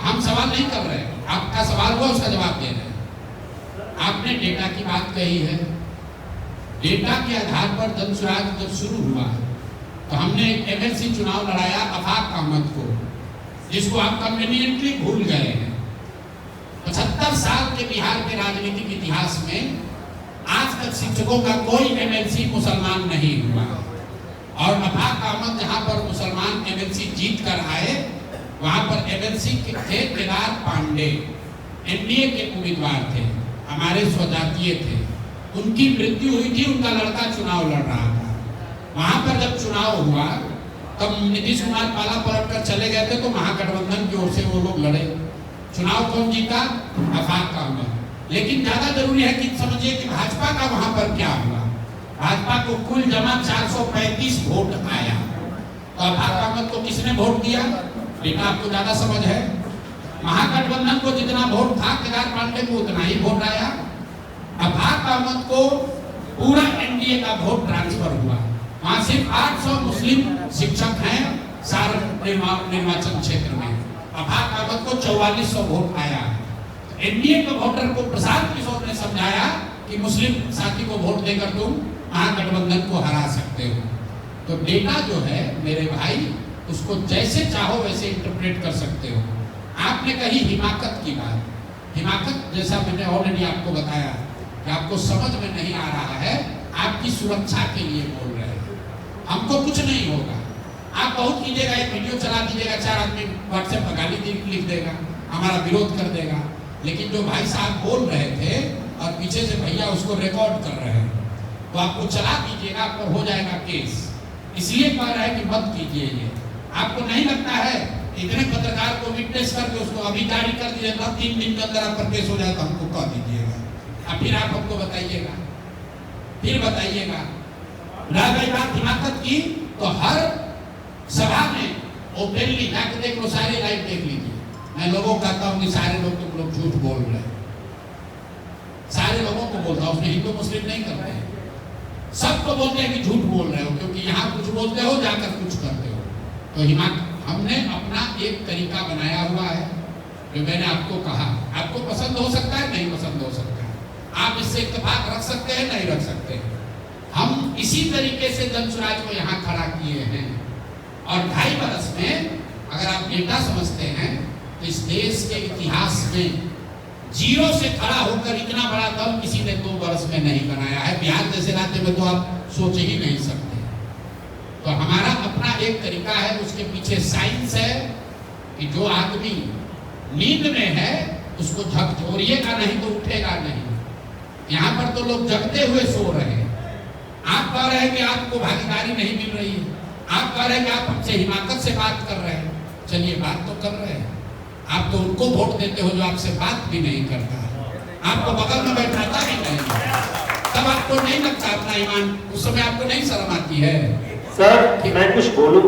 Speaker 2: हम सवाल नहीं कर रहे, आपका सवाल हुआ उसका जवाब दे रहे हैं। आपने डेटा की बात कही है, डेटा के आधार पर जनसुराज जब शुरू हुआ तो हमने एक एमएलसी चुनाव लड़ाया आफाक अहमद को, जिसको आप कन्वीनियंटली भूल गए हैं। 75 साल के बिहार के राजनीतिक इतिहास में आज तक शिक्षकों का कोई एमएलसी मुसलमान नहीं हुआ, और आफाक अहमद जहां पर मुसलमान एमएलसी जीत कर आए वहां पर एमएलसी थे केदार पांडे, एनडीए के उम्मीदवार थे, हमारे स्वजातीय थे। उनकी मृत्यु हुई थी, उनका लड़का चुनाव लड़ रहा था। वहां पर जब चुनाव हुआ तब नीतीश कुमार पाला पलट कर चले गए थे, तो महागठबंधन की ओर से वो लोग लड़े। चुनाव कौन जीता? आफाक अहमद। लेकिन ज्यादा जरूरी है कि समझिए कि भाजपा का वहां पर क्या हुआ। भाजपा को कुल जमा 435 वोट आया, तो आफाक अहमद को किसने वोट दिया? बेटा आपको ज्यादा समझ है। महागठबंधन को जितना वोट था केदार पांडे को उतना ही वोट आया। आफाक अहमद को पूरा एनडीए का वोट ट्रांसफर हुआ। वहां सिर्फ 800 मुस्लिम शिक्षक हैं सारण निर्वाचन क्षेत्र में। आफाक अहमद को 4400 वोट आया। एनडीए के वोटर को प्रसाद किशोर ने समझाया कि मुस्लिम साथी को वोट देकर तुम महागठबंधन को हरा सकते हो। तो डेटा जो है मेरे भाई, उसको जैसे चाहो वैसे इंटरप्रेट कर सकते हो। आपने कही हिमाकत की बात, हिमाकत जैसा मैंने ऑलरेडी आपको बताया कि आपको समझ में नहीं आ रहा है, आपकी सुरक्षा के लिए बोल रहे हैं। हमको कुछ नहीं होगा, आप बहुत कीजिएगा, एक वीडियो चला दीजिएगा, 4 आदमी व्हाट्सएप पर गाली लिख देगा, हमारा विरोध कर देगा। लेकिन जो भाई साहब बोल रहे थे और पीछे से भैया उसको रिकॉर्ड कर रहे हैं, तो आपको चला दीजिएगा, आप पर हो जाएगा केस। इसलिए कह रहे हैं कि मत कीजिए ये। आपको नहीं लगता है इतने पत्रकार को विटनेस करके उसको अभी जारी कर दीजिए, 3 दिन के अंदर आप पर केस हो जाए तो हमको कह दीजिएगा, और फिर आप हमको बताइएगा, फिर बताइएगा। रह गई बात हिमाकत की, तो हर सभा में ओपनली जाकर देख लो, सारे लाइव देख लीजिए। मैं लोगों को कहता हूँ कि सारे लोग तुम लोग झूठ बोल रहे हैं, सारे लोगों को बोलता हूँ, उसमें हिंदू मुस्लिम नहीं करते हैं, सबको बोलते हैं कि झूठ बोल रहे हो, क्योंकि यहाँ कुछ बोलते हो जाकर कुछ करते हो। तो हिमाकत हमने अपना एक तरीका बनाया हुआ है, जो मैंने आपको कहा। आपको पसंद हो सकता है, नहीं पसंद हो सकता है, आप इससे इत्तेफाक रख सकते हैं, नहीं रख सकते। हम इसी तरीके से जनसुराज को यहाँ खड़ा किए हैं, और 2.5 वर्ष में अगर आप डेटा समझते हैं तो इस देश के इतिहास में 0 से खड़ा होकर इतना बड़ा दल किसी ने 2 वर्ष में नहीं बनाया है। बिहार जैसे राज्य में तो आप सोच ही नहीं सकते। तो हमारा अपना एक तरीका है, उसके पीछे साइंस है कि जो आदमी नींद में है उसको झकझोरिएगा नहीं तो उठेगा नहीं। यहाँ पर तो लोग जगते हुए सो रहे हैं। आप कह रहे हैं कि आपको भागीदारी नहीं मिल रही है, आप कह रहे हैं कि आप हमसे हिमाकत से बात कर रहे हैं। चलिए बात तो कर रहे हैं, आप तो उनको वोट देते हो जो आपसे बात भी नहीं करता है, आपको बगल में बैठाता भी नहीं, तब आपको नहीं लगता अपना ईमान, उस समय आपको नहीं शर्म आती है।
Speaker 9: सर मैं कुछ बोलूँ,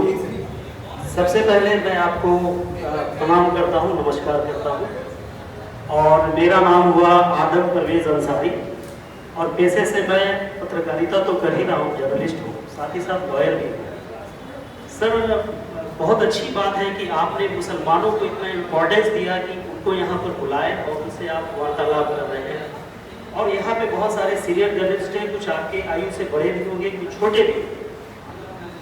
Speaker 9: सबसे पहले मैं आपको प्रणाम करता हूँ, नमस्कार करता हूँ। और मेरा नाम हुआ आदम परवेज अंसारी, और पेशे से मैं पत्रकारिता तो कर ही रहा हूँ, जर्नलिस्ट हूँ, साथ ही साथ लॉयर भी हूँ। सर बहुत अच्छी बात है कि आपने मुसलमानों को इतना इम्पोर्टेंस दिया कि उनको यहाँ पर बुलाए और उनसे आप वार्तालाप कर रहे हैं। और यहाँ पे बहुत सारे सीनियर जर्नलिस्ट हैं, कुछ आपके आयु से बड़े भी होंगे, कुछ छोटे भी,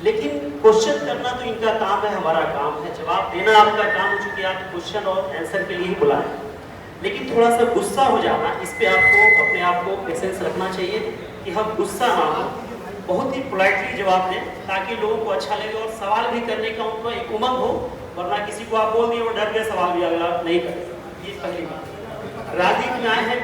Speaker 9: लेकिन क्वेश्चन करना तो इनका काम है, हमारा काम है जवाब देना आपका काम, हो चुकी आप क्वेश्चन और आंसर के लिए ही बुलाएं। लेकिन थोड़ा सा गुस्सा हो जाना, इस पे आपको अपने आप को पेशेंस रखना चाहिए कि हम गुस्सा ना हो, बहुत ही पोलाइटली जवाब दें ताकि लोगों को अच्छा लगे और सवाल भी करने का उनको एक उमंग हो, वरना किसी को आप बोल दिए वो डर के सवाल भी अगला नहीं करेगा। ये पहली बात। राजनीति में आए हैं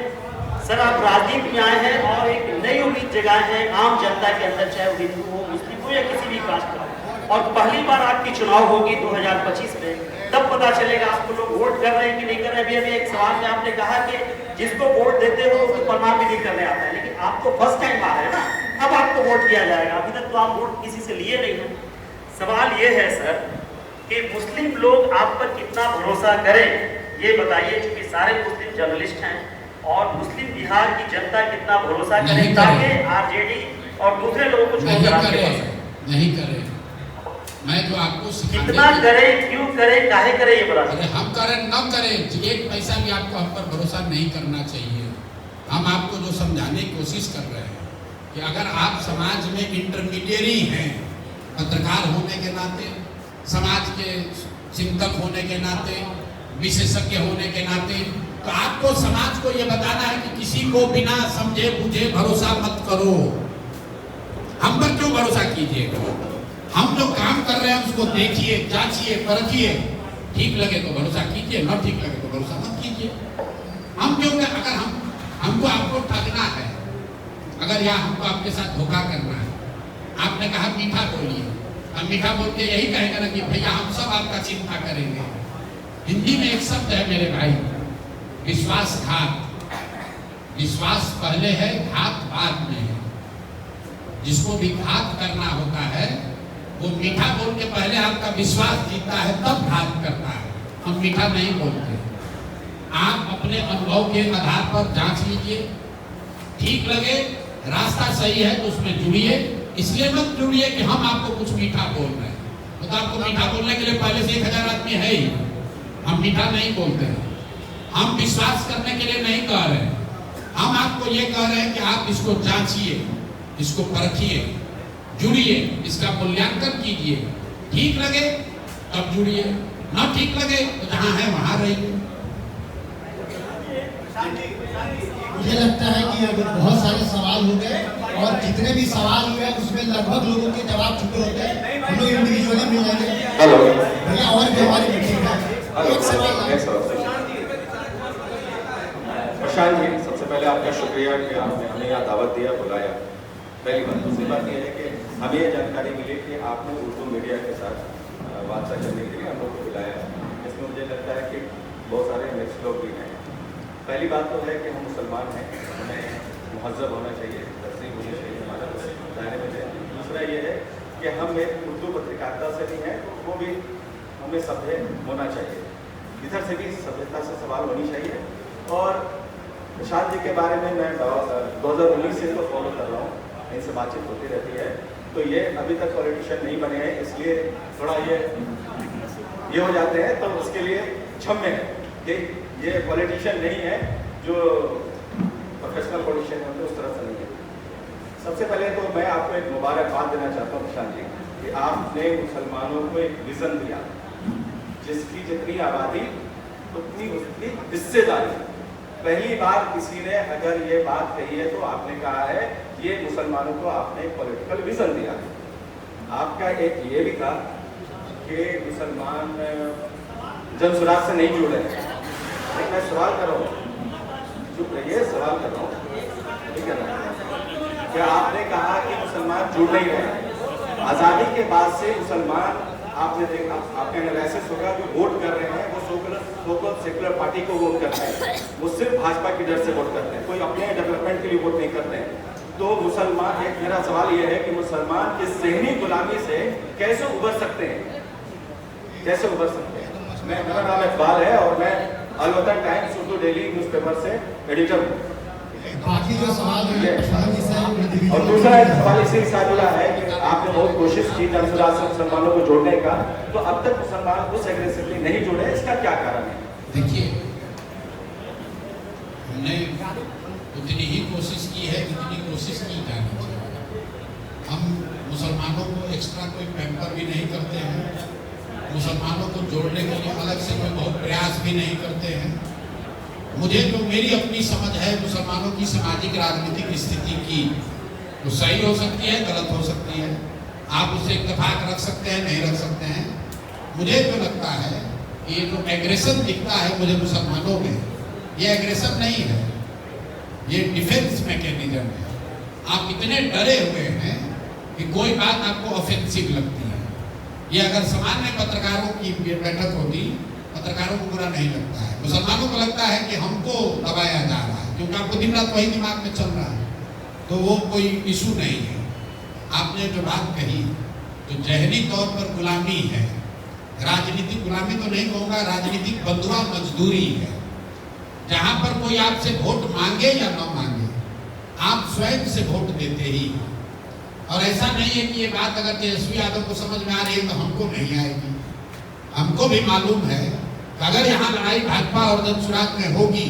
Speaker 9: सर, आप राजनीति में आए हैं और एक नई उम्मीद जगह है आम जनता के अंदर, चाहे वो हिंदू हो, मुस्लिम हो या किसी भी कास्ट का, और पहली बार आपकी चुनाव होगी 2025 में, तब पता चलेगा आपको लोग वोट कर रहे हैं कि नहीं कर रहे हैं। अभी एक सवाल में आपने कहा कि जिसको वोट देते हो उसको प्रणाम भी नहीं करने आता है, लेकिन आप तो फर्स्ट टाइम आ रहे हैं ना, अब आपको वोट किया जाएगा, अभी तक तो आप वोट किसी से लिए नहीं है। सवाल ये है सर कि मुस्लिम लोग आप पर कितना भरोसा करें, ये बताइए, क्योंकि सारे मुस्लिम जर्नलिस्ट हैं, और मुस्लिम बिहार की जनता कितना भरोसा करे ताकि आरजेडी और दूसरे लोगों को छोड़कर आपके पास
Speaker 2: नहीं करे। मैं जो आपको
Speaker 9: कितना करे, क्यों करे, काहे करे, ये बता।
Speaker 2: अरे हम करें न करें, एक पैसा भी आपको हम पर भरोसा नहीं करना चाहिए। हम आपको जो समझाने की कोशिश कर रहे हैं कि अगर आप समाज में इंटरमीडिएरी हैं, पत्रकार होने के नाते, समाज के चिंतक होने के नाते, विशेषज्ञ होने के नाते, तो आपको समाज को यह बताना है कि किसी को बिना समझे बुझे भरोसा मत करो। हम पर क्यों भरोसा कीजिएगा? हम जो काम कर रहे हैं उसको देखिए, जांचिए, परखिए, ठीक लगे तो भरोसा कीजिए, न ठीक लगे तो भरोसा मत कीजिए। हम क्यों, अगर हमको आपको ठगना है, अगर या हमको आपके साथ धोखा करना है, आपने कहा मीठा बोलिए, हम मीठा बोल के यही कहेंगे ना कि भैया हम सब आपका चिंता करेंगे। हिंदी में एक शब्द है मेरे भाई, विश्वासघात। विश्वास पहले है, घात बाद में है। जिसको भी घात करना होता है वो मीठा बोल के पहले आपका विश्वास जीतता है, तब घात करता है। हम मीठा नहीं बोलते। आप अपने अनुभव के आधार पर जांच लीजिए, ठीक लगे, रास्ता सही है तो उसमें जुड़िए। इसलिए मत जुड़िए कि हम आपको कुछ मीठा बोल रहे हैं, तो आपको मीठा बोलने के लिए पहले से 1000 आदमी है ही। हम मीठा नहीं बोलते हैं, हम विश्वास करने के लिए नहीं कह रहे हैं। हम आपको ये कह रहे हैं कि आप इसको जांचिए, इसको परखिए, जुड़िए, इसका मूल्यांकन कीजिए। ठीक लगे तब जुड़िए, न ठीक लगे तो जहां है वहां रहिए।
Speaker 6: मुझे लगता है कि अब बहुत सारे सवाल हो गए और जितने भी सवाल हुए उसमें लगभग लोगों के जवाब चुके होते हैं। हम लोग इंडिविजुअली मिल जाएंगे।
Speaker 10: हेलो
Speaker 6: भैया, और भी हमारी मीटिंग है, एक सवाल।
Speaker 10: प्रशांत जी, सबसे पहले आपका शुक्रिया कि आपने हमें यहाँ दावत दिया, बुलाया। पहली बात। दूसरी बात यह है कि हमें ये जानकारी मिली कि आपने उर्दू मीडिया के साथ वार्ता करने के लिए हम लोग को बुलाया। इसमें मुझे लगता है कि बहुत सारे मिक्स लोग भी हैं। पहली बात तो है कि हम मुसलमान हैं, हमें महज़्ज़ब होना चाहिए, तहज़ीब होनी चाहिए, हमारा दायरे में है। दूसरा ये है कि हम एक उर्दू पत्रकारिता से भी हैं, तो वो भी हमें सभ्य होना चाहिए। इधर से भी सभ्यता से सवाल होनी चाहिए। और प्रशांत जी के बारे में मैं 2019 से तो फॉलो कर रहा हूँ, इनसे बातचीत होती रहती है। तो ये अभी तक पॉलिटिशियन नहीं बने हैं, इसलिए थोड़ा ये हो जाते हैं, तो उसके लिए क्षम्य है कि ये पॉलिटिशियन नहीं है जो प्रोफेशनल पॉलिटिशियन होते हैं, उस तरह से नहीं है। सबसे पहले तो मैं आपको एक मुबारकबाद देना चाहता हूँ प्रशांत जी कि आपने मुसलमानों को एक विजन दिया, जिसकी जितनी आबादी उतनी उसकी हिस्सेदारी। पहली बार किसी ने अगर ये बात कही है तो आपने कहा है ये मुसलमानों को आपने एक पॉलिटिकल विजन दिया। आपका एक ये भी था कि मुसलमान जनसुराज से नहीं जुड़ रहे हैं। मैं सवाल कर रहा हूँ, चुप रहिए, सवाल कर रहा हूँ, ठीक है ना? क्या आपने कहा कि मुसलमान जुड़ नहीं रहे? आज़ादी के बाद से मुसलमान, आपने देखा, आपका एनालिसिस होगा, जो वोट कर रहे हैं वो सेकुलर पार्टी को वोट करते हैं, वो सिर्फ भाजपा की डर से वोट करते हैं, कोई अपने डेवलपमेंट के लिए वोट नहीं करते हैं। तो मुसलमान, एक मेरा सवाल ये है कि मुसलमान इस ज़हनी गुलामी से कैसे उबर सकते हैं, कैसे उबर सकते हैं? मेरा नाम इकबाल है और मैं अलवतन टाइम्स उर्दू डेली न्यूज़पेपर से एडिटर हूँ।
Speaker 6: बाकी जो सवाल है
Speaker 10: और दूसरा एक सवाल इसी के साथ जुड़ा है कि आपने बहुत कोशिश की जनसुराज से मुसलमानों को जोड़ने का, तो अब तक मुसलमान उस एग्रेसिवली नहीं जुड़े, इसका क्या कारण है?
Speaker 2: देखिए, हमने उतनी ही कोशिश की है जितनी कोशिश की जानी चाहिए। हम मुसलमानों को एक्स्ट्रा कोई पैम्पर भी नहीं करते हैं, मुसलमानों को जोड़ने के लिए अलग से कोई बहुत प्रयास भी नहीं करते हैं। मुझे जो मेरी अपनी समझ है मुसलमानों की सामाजिक राजनीतिक स्थिति की, तो सही हो सकती है, गलत हो सकती है, आप उससे इत्तेफाक रख सकते हैं, नहीं रख सकते हैं। मुझे जो लगता है ये जो एग्रेशन दिखता है मुझे मुसलमानों में, ये एग्रेशन नहीं है, ये डिफेंस मैकेनिज्म है। आप इतने डरे हुए हैं कि कोई बात आपको ऑफेंसिव लगती है। ये अगर सामान्य पत्रकारों की बैठक होती, पत्रकारों को बुरा नहीं लगता है, मुसलमानों को लगता है कि हमको दबाया जा रहा है, क्योंकि आपको दिन रात वही दिमाग में चल रहा है, तो वो कोई इशू नहीं है। आपने जो बात कही तो जहनी तौर पर गुलामी है, राजनीतिक गुलामी तो नहीं कहूँगा, राजनीतिक बंधुआ मजदूरी है। जहाँ पर कोई आपसे वोट मांगे या न मांगे, आप स्वयं से वोट देते ही। और ऐसा नहीं है कि ये बात अगर तेजस्वी यादव को समझ में आ रही है तो हमको नहीं आएगी। हमको भी मालूम है कि अगर यहाँ लड़ाई भाजपा और जनसुराज में होगी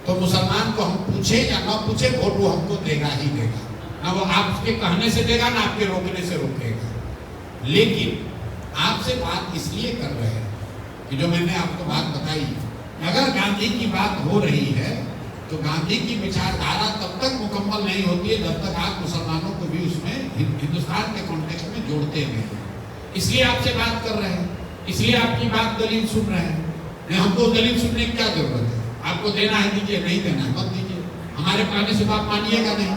Speaker 2: तो मुसलमान को हम पूछे या न पूछे वोट वो हमको देगा ही देगा। ना वो आपके कहने से देगा ना आपके रोकने से रोकेगा। लेकिन आपसे बात इसलिए कर रहे हैं कि जो मैंने आपको बात बताई, अगर गांधी की बात हो रही है तो गांधी की विचारधारा तब तक मुकम्मल नहीं होती है जब तक आप मुसलमानों को भी उसमें हिंदुस्तान के कॉन्टेक्स्ट में जोड़ते नहीं। इसलिए आपसे बात कर रहे हैं, इसलिए आपकी बात दलील सुन रहे हैं। नहीं, हमको दलील सुनने की क्या जरूरत है? आपको देना है दीजिए, नहीं देना है मत दीजिए। हमारे कहने से आप मानिएगा नहीं।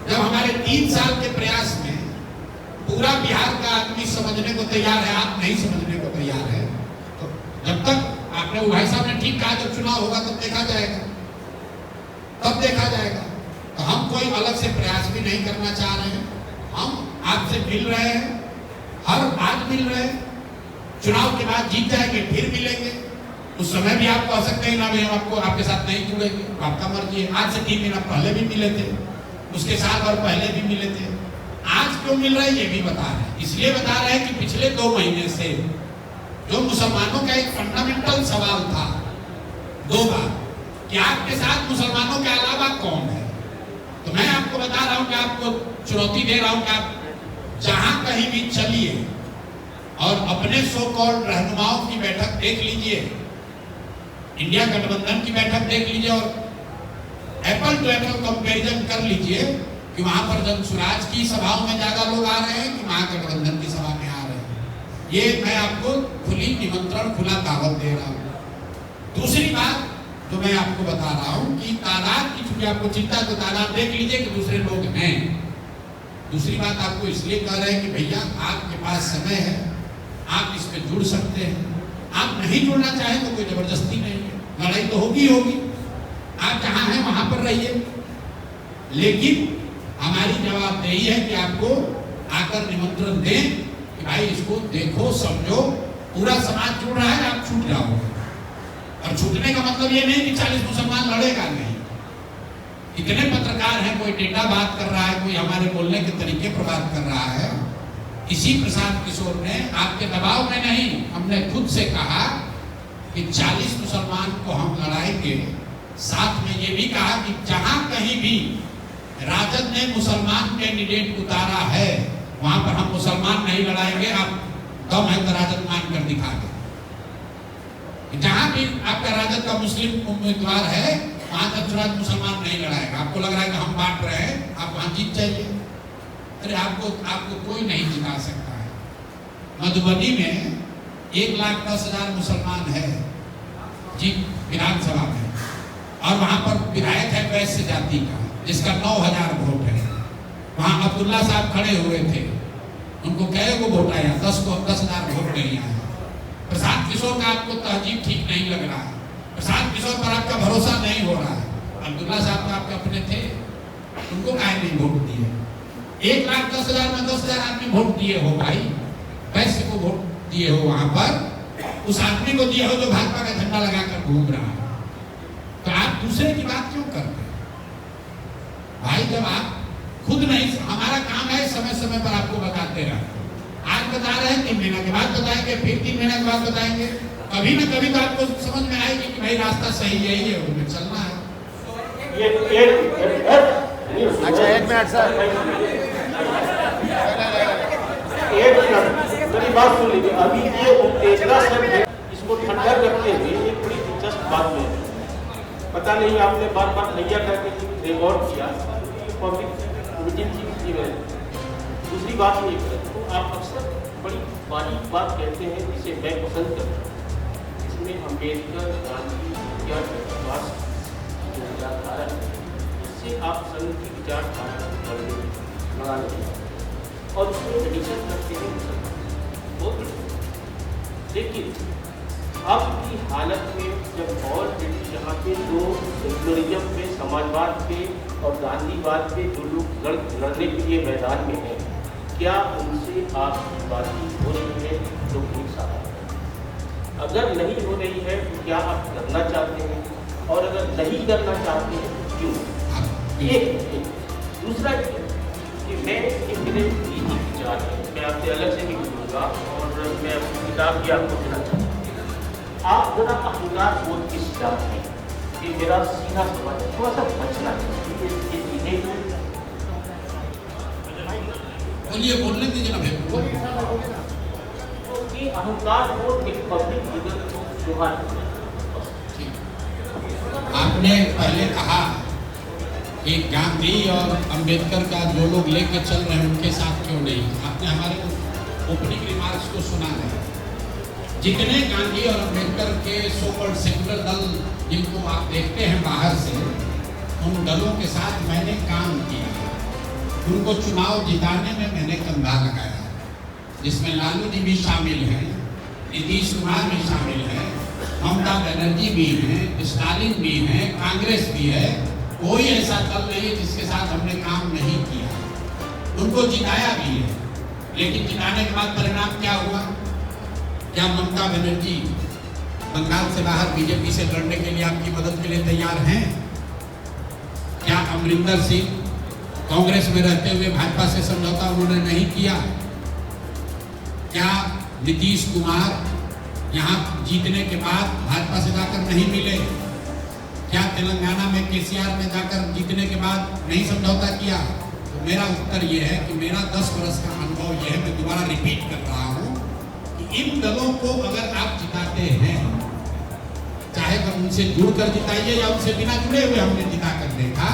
Speaker 2: जब हमारे 3 साल के प्रयास में पूरा बिहार का आदमी समझने को तैयार है, आप नहीं समझने को तैयार है, तो जब तक आपने वो भाई साहब ने ठीक कहा, जब चुनाव होगा तब देखा जाएगा, तब देखा जाएगा। तो हम कोई अलग से प्रयास भी नहीं करना चाह रहे हैं। हम आपसे मिल रहे हैं, हर आज मिल रहे हैं, चुनाव के बाद जीत जाएंगे फिर मिलेंगे। उस समय भी आप कह सकते हैं ना भी हम आपको आपके साथ नहीं जुड़ेंगे, आपका मर्जी है। आज से 3 महीना पहले भी मिले थे, उसके साल भर पहले भी मिले थे। आज क्यों मिल रहे हैं ये भी बता रहे हैं। इसलिए बता रहे हैं कि पिछले 2 महीने से जो मुसलमानों का एक फंडामेंटल सवाल था 2 बार कि आपके साथ मुसलमानों के अलावा कौन है, तो मैं आपको बता रहा हूं कि आपको चुनौती दे रहा हूं कि आप जहां कहीं भी चलिए और अपने सो कॉल्ड रहनुमाओं की बैठक देख लीजिए, इंडिया गठबंधन की बैठक देख लीजिए और एप्पल टू एप्पल कंपैरिजन कर लीजिए कि वहां पर जनसुराज की सभाओं में ज्यादा लोग आ रहे हैं कि महागठबंधन की सभा में आ रहे हैं। ये मैं आपको खुली निमंत्रण, खुला दावत दे रहा हूँ। दूसरी बात तो मैं आपको बता रहा हूँ कि तादाद की, चूंकि आपको चिंता, तो तादाद देख लीजिए कि दूसरे लोग हैं। दूसरी बात आपको इसलिए कह रहे हैं कि भैया आपके पास समय है, आप इसमें जुड़ सकते हैं। आप नहीं जुड़ना चाहें तो कोई जबरदस्ती नहीं है, लड़ाई तो होगी होगी, आप जहां हैं वहां पर रहिए। लेकिन हमारी जवाबदेही है कि आपको आकर निमंत्रण दें कि भाई इसको देखो, समझो, पूरा समाज जुड़ रहा है, आप छूट जाओगे। और छूटने का मतलब ये नहीं कि 40 मुसलमान लड़ेगा, नहीं। इतने पत्रकार हैं, कोई डेटा बात कर रहा है, कोई हमारे बोलने के तरीके पर बात कर रहा है। इसी प्रशांत किशोर ने आपके दबाव में नहीं, हमने खुद से कहा कि 40 मुसलमान को हम लड़ाएंगे। साथ में ये भी कहा कि जहां कहीं भी राजद ने मुसलमान कैंडिडेट उतारा है वहां पर हम मुसलमान नहीं लड़ाएंगे, आप दम है तो राजद मान कर दिखा दे। जहां भी आपका राजद का मुस्लिम उम्मीदवार है वहां जनसुराज मुसलमान नहीं लड़ाएगा। आपको लग रहा है कि हम बांट रहे हैं, आप वहां जीत जाइए। अरे आपको कोई नहीं जिता सकता है। मधुबनी में 1,10,000 मुसलमान है जी विधानसभा में, और वहां पर विधायक है वैश्य जाति का जिसका 9,000 वोट है। वहां अब्दुल्ला साहब खड़े हुए थे, उनको कई को वोट आया, 10,000 वोट नहीं आया। प्रशांत किशोर का आपको तहजीब ठीक नहीं लग रहा है, प्रशांत किशोर पर आपका भरोसा नहीं हो रहा है। अब्दुल्ला साहब तो आपके अपने थे, उनको काहे नहीं वोट दिए? 1,10,000 में 10,000 आदमी वोट दिए हो भाई, वैश्य को वोट दिए हो, वहां पर उस आदमी को दिए हो जो भाजपा का झंडा लगाकर घूम रहा है। तो आप दूसरे की बात क्यों करते हैं भाई? जब आप खुद नहीं, हमारा काम है समय समय पर आपको बताते रहना। आज बता रहे हैं, 3 महीने के बाद बताएंगे, फिर 3 महीने के बाद बताएंगे। कभी न कभी तो आपको समझ में आएगी कि भाई रास्ता सही है, ये उनमें चलना है।
Speaker 6: अच्छा 1 मिनट सर,
Speaker 9: 1 मिनट मेरी बात सुन लीजिए। अभी ये उत्तेजना सब है, इसको ठंडा करते हुए एक बड़ी दिलचस्प बात में, पता नहीं आपने बार बार नैया करके रिकॉर्ड किया, पब्लिक मीटिंग की है। दूसरी बात ये है, तो आप अक्सर बड़ी बारीक बात कहते हैं जिसे मैं पसंद करता हूँ। इसमें अम्बेडकर, गांधी या विश्वास जो विचारधारा है, इससे आप संघ की विचारधारा बढ़ाने और उसमें एडिशन करते हैं बहुत बढ़िया। लेकिन अब की हालत में जब और यहाँ पे जो सेकुलरिज्म पे, समाजवाद पे और गांधीवाद पे जो लोग लड़ने के लिए मैदान में हैं, क्या उनसे आपकी बातचीत हो रही है? तो एक सवाल, अगर नहीं हो रही है तो क्या आप करना चाहते हैं, और अगर नहीं करना चाहते हैं तो क्यों? एक दूसरा कि मैं ये मेरे निजी विचार है, मैं आपसे अलग से भी बोलूँगा और मैं अपनी किताब भी आपको देना चाहता हूँ। आप जरा अहंकार बोध की सिद्धांत है कि मेरा सीधा सवाल थोड़ा सा बचना चाहिए।
Speaker 2: बोलिए, बोलने दीजिए ना भाई।
Speaker 9: कि अहंकार वोट एक पब्लिक फिगर को शोभा नहीं।
Speaker 2: आपने पहले कहा कि गांधी और अंबेडकर का जो लोग लेके चल रहे हैं उनके साथ क्यों नहीं। आपने हमारे ओपनिंग रिमार्क्स को सुना नहीं। जितने गांधी और अंबेडकर के सो कॉल्ड सेकुलर दल जिनको आप देखते हैं बाहर से, उन दलों के साथ मैंने काम किया, उनको चुनाव जिताने में मैंने कंधा लगाया, जिसमें लालू जी भी शामिल हैं, नीतीश कुमार भी शामिल है, ममता बनर्जी भी हैं, स्टालिन भी हैं, कांग्रेस भी है। कोई ऐसा दल नहीं है जिसके साथ हमने काम नहीं किया। उनको जिताया भी है, लेकिन जिताने के बाद परिणाम क्या हुआ? क्या ममता बनर्जी बंगाल से बाहर बीजेपी से लड़ने के लिए आपकी मदद के लिए तैयार हैं? क्या अमरिंदर सिंह कांग्रेस में रहते हुए भाजपा से समझौता उन्होंने नहीं किया? क्या नीतीश कुमार यहाँ जीतने के बाद भाजपा से जाकर नहीं मिले? क्या तेलंगाना में केसीआर में जाकर जीतने के बाद नहीं समझौता किया? तो मेरा उत्तर यह है कि मेरा 10 वर्ष का अनुभव यह है, मैं दोबारा रिपीट कर रहा हूँ कि इन दलों को अगर आप जिताते हैं, चाहे हम उनसे जुड़कर जिताइए या उनसे बिना जुड़े हुए हमने जिता कर देखा,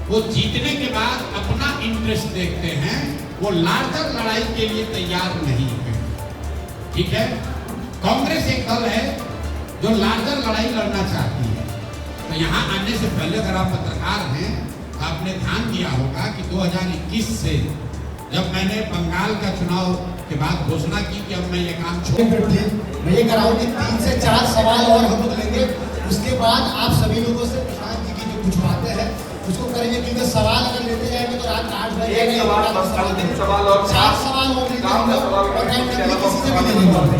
Speaker 2: वो जीतने के बाद अपना इंटरेस्ट देखते हैं, वो लार्जर लड़ाई के लिए तैयार नहीं है। ठीक है, कांग्रेस एक दल है जो लार्जर लड़ाई लड़ना चाहती है। तो यहाँ आने से पहले अगर आप पत्रकार हैं तो आपने ध्यान दिया होगा कि 2021 से जब मैंने बंगाल का चुनाव के बाद घोषणा की कि अब मैं ये काम छोड़,
Speaker 6: मैं ये कराऊं कि 3 से 4 सवाल और हम लोग लेंगे, उसके बाद आप सभी लोगों से प्रशांत जी की जो कुछ बातें हैं उसको करेंगे, क्योंकि सवाल अगर लेते जाएंगे तो रात 8 बजे
Speaker 5: एक सवाल बस, अंतिम सवाल और
Speaker 6: 4 सवाल हो गए किसी से भी नहीं बोलते।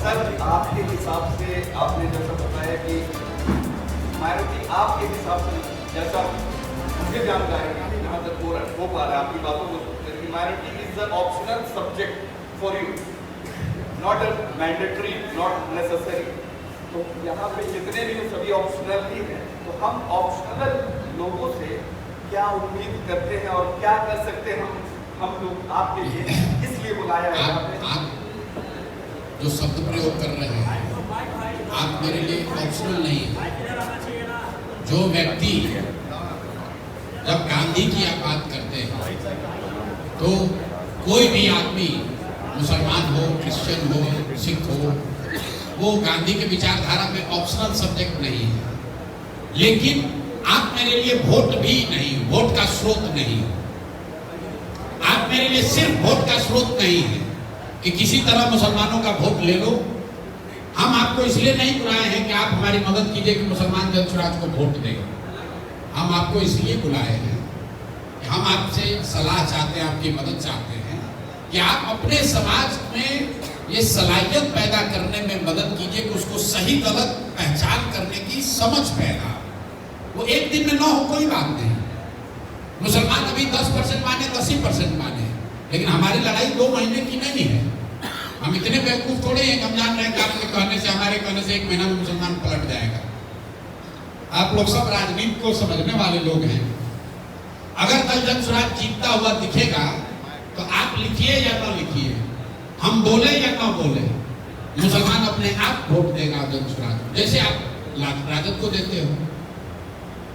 Speaker 11: सर, आपके हिसाब से आपने जैसा बताया कि माइनॉरिटी, आपके हिसाब से जैसा मुझे जानकारी है, जहाँ तक हो पा रहा है आपकी बातों को सुनकर, कि minority is the optional subject for you, not a mandatory, not necessary. तो यहाँ पे जितने भी सभी ऑप्शनल ही हैं, तो हम ऑप्शनल लोगों से क्या उम्मीद करते हैं और क्या कर सकते हैं हम लोग आपके लिए, इसलिए बुलाया है आपने।
Speaker 2: जो शब्द प्रयोग कर रहे हैं आप मेरे लिए ऑप्शनल नहीं है। जो व्यक्ति जब गांधी की आप बात करते हैं तो कोई भी आदमी, मुसलमान हो, क्रिश्चियन हो, सिख हो, वो गांधी के विचारधारा में ऑप्शनल सब्जेक्ट नहीं है। लेकिन आप मेरे लिए वोट भी नहीं, वोट का स्रोत नहीं। आप मेरे लिए सिर्फ वोट का स्रोत नहीं है कि किसी तरह मुसलमानों का वोट ले लो। हम आपको इसलिए नहीं बुलाए हैं कि आप हमारी मदद कीजिए कि मुसलमान जनसुराज को वोट दें। हम आपको इसलिए बुलाए हैं कि हम आपसे सलाह चाहते हैं, आपकी मदद चाहते हैं कि आप अपने समाज में ये सलाहियत पैदा करने में मदद कीजिए कि उसको सही गलत पहचान करने की समझ पैदा। वो एक दिन में न हो कोई बात नहीं। मुसलमान अभी 10% माने, 80% माने, लेकिन हमारी लड़ाई 2 महीने की नहीं है। हम इतने बेवकूफ थोड़े हैं, हम जान रहे हैं कि आपके कहने से, हमारे कहने से 1 महीना में मुसलमान पलट जाएगा। आप लोग सब राजनीति को समझने वाले लोग हैं। अगर कल जनसुराज जीतता हुआ दिखेगा तो आप लिखिए या न लिखिए, हम बोले या न बोले, मुसलमान अपने आप वोट देगा जनसुराज, जैसे आप राजद को देते हो।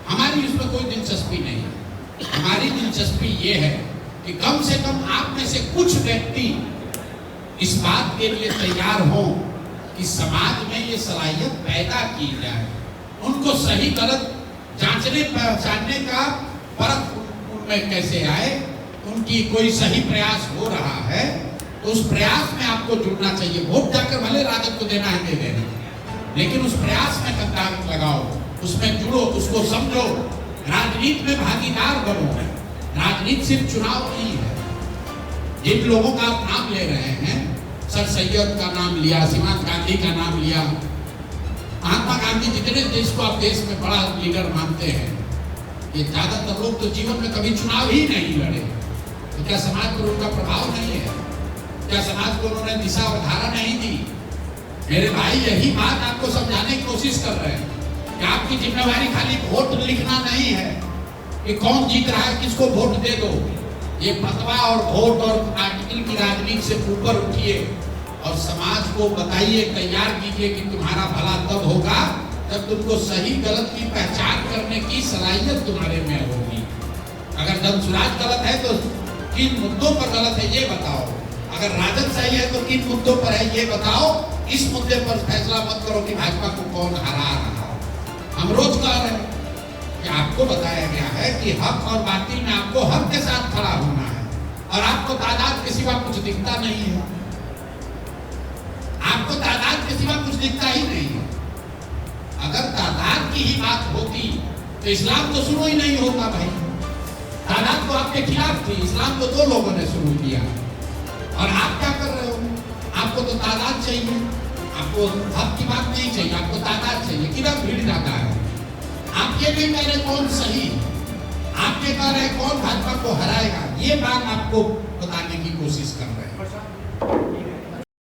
Speaker 2: हमारी इसमें कोई दिलचस्पी नहीं है। हमारी दिलचस्पी ये है कि कम से कम आप में से कुछ व्यक्ति इस बात के लिए तैयार हो कि समाज में ये सलाहियत पैदा की जाए, उनको सही गलत जांचने पहचानने का परख उनमें कैसे आए, उनकी कोई सही प्रयास हो रहा है तो उस प्रयास में आपको जुड़ना चाहिए। वोट जाकर भले राजद को देना है, दे देना, लेकिन उस प्रयास में कंधा लगाओ, उसमें जुड़ो, उसको समझो, राजनीति में भागीदार बनो। राजनीति सिर्फ चुनाव नहीं है। जिन लोगों का आप नाम ले रहे हैं, सर सैयद का नाम लिया, सीमांत गांधी का नाम लिया, महात्मा गांधी, जितने देश को आप देश में बड़ा लीडर मानते हैं, ये ज्यादातर लोग तो जीवन में कभी चुनाव ही नहीं लड़े। तो क्या समाज पर उनका प्रभाव नहीं है? क्या समाज को उन्होंने दिशा और धारा नहीं दी? मेरे भाई, यही बात आपको समझाने की कोशिश कर रहे हैं कि आपकी जिम्मेवारी खाली वोट लिखना नहीं है कि कौन जीत रहा है, किसको वोट दे दो। ये फतवा और वोट और आर्टिकल की राजनीति से ऊपर उठिए और समाज को बताइए, तैयार कीजिए कि तुम्हारा भला तब होगा जब तुमको सही गलत की पहचान करने की सलाहियत तुम्हारे में होगी। अगर जनसुराज गलत है तो किन मुद्दों पर गलत है ये बताओ, अगर राजद सही है तो किन मुद्दों पर है ये बताओ। इस मुद्दे पर फैसला मत करो कि भाजपा को कौन हरा रहा है। हम रोज कह रहे हैं कि आपको बताया गया है कि हक और बातिल में आपको हक के साथ खड़ा होना है और आपको तादाद के सिवा कुछ दिखता नहीं है। आपको तादाद के सिवा कुछ दिखता ही नहीं है। अगर तादाद की ही बात होती तो इस्लाम तो शुरू ही नहीं होता भाई। तादाद तो आपके खिलाफ थी, इस्लाम तो दो लोगों ने शुरू किया और आप क्या कर रहे हो? आपको तो तादाद चाहिए, आपको हक की बात नहीं चाहिए, आपको तादाद चाहिए। किधर भीड़ जाता है? आप ये नहीं कह रहे कौन सही, आप ये कह रहे कौन भाजपा को हराएगा। ये बात आपको बताने की कोशिश कर रहे हैं।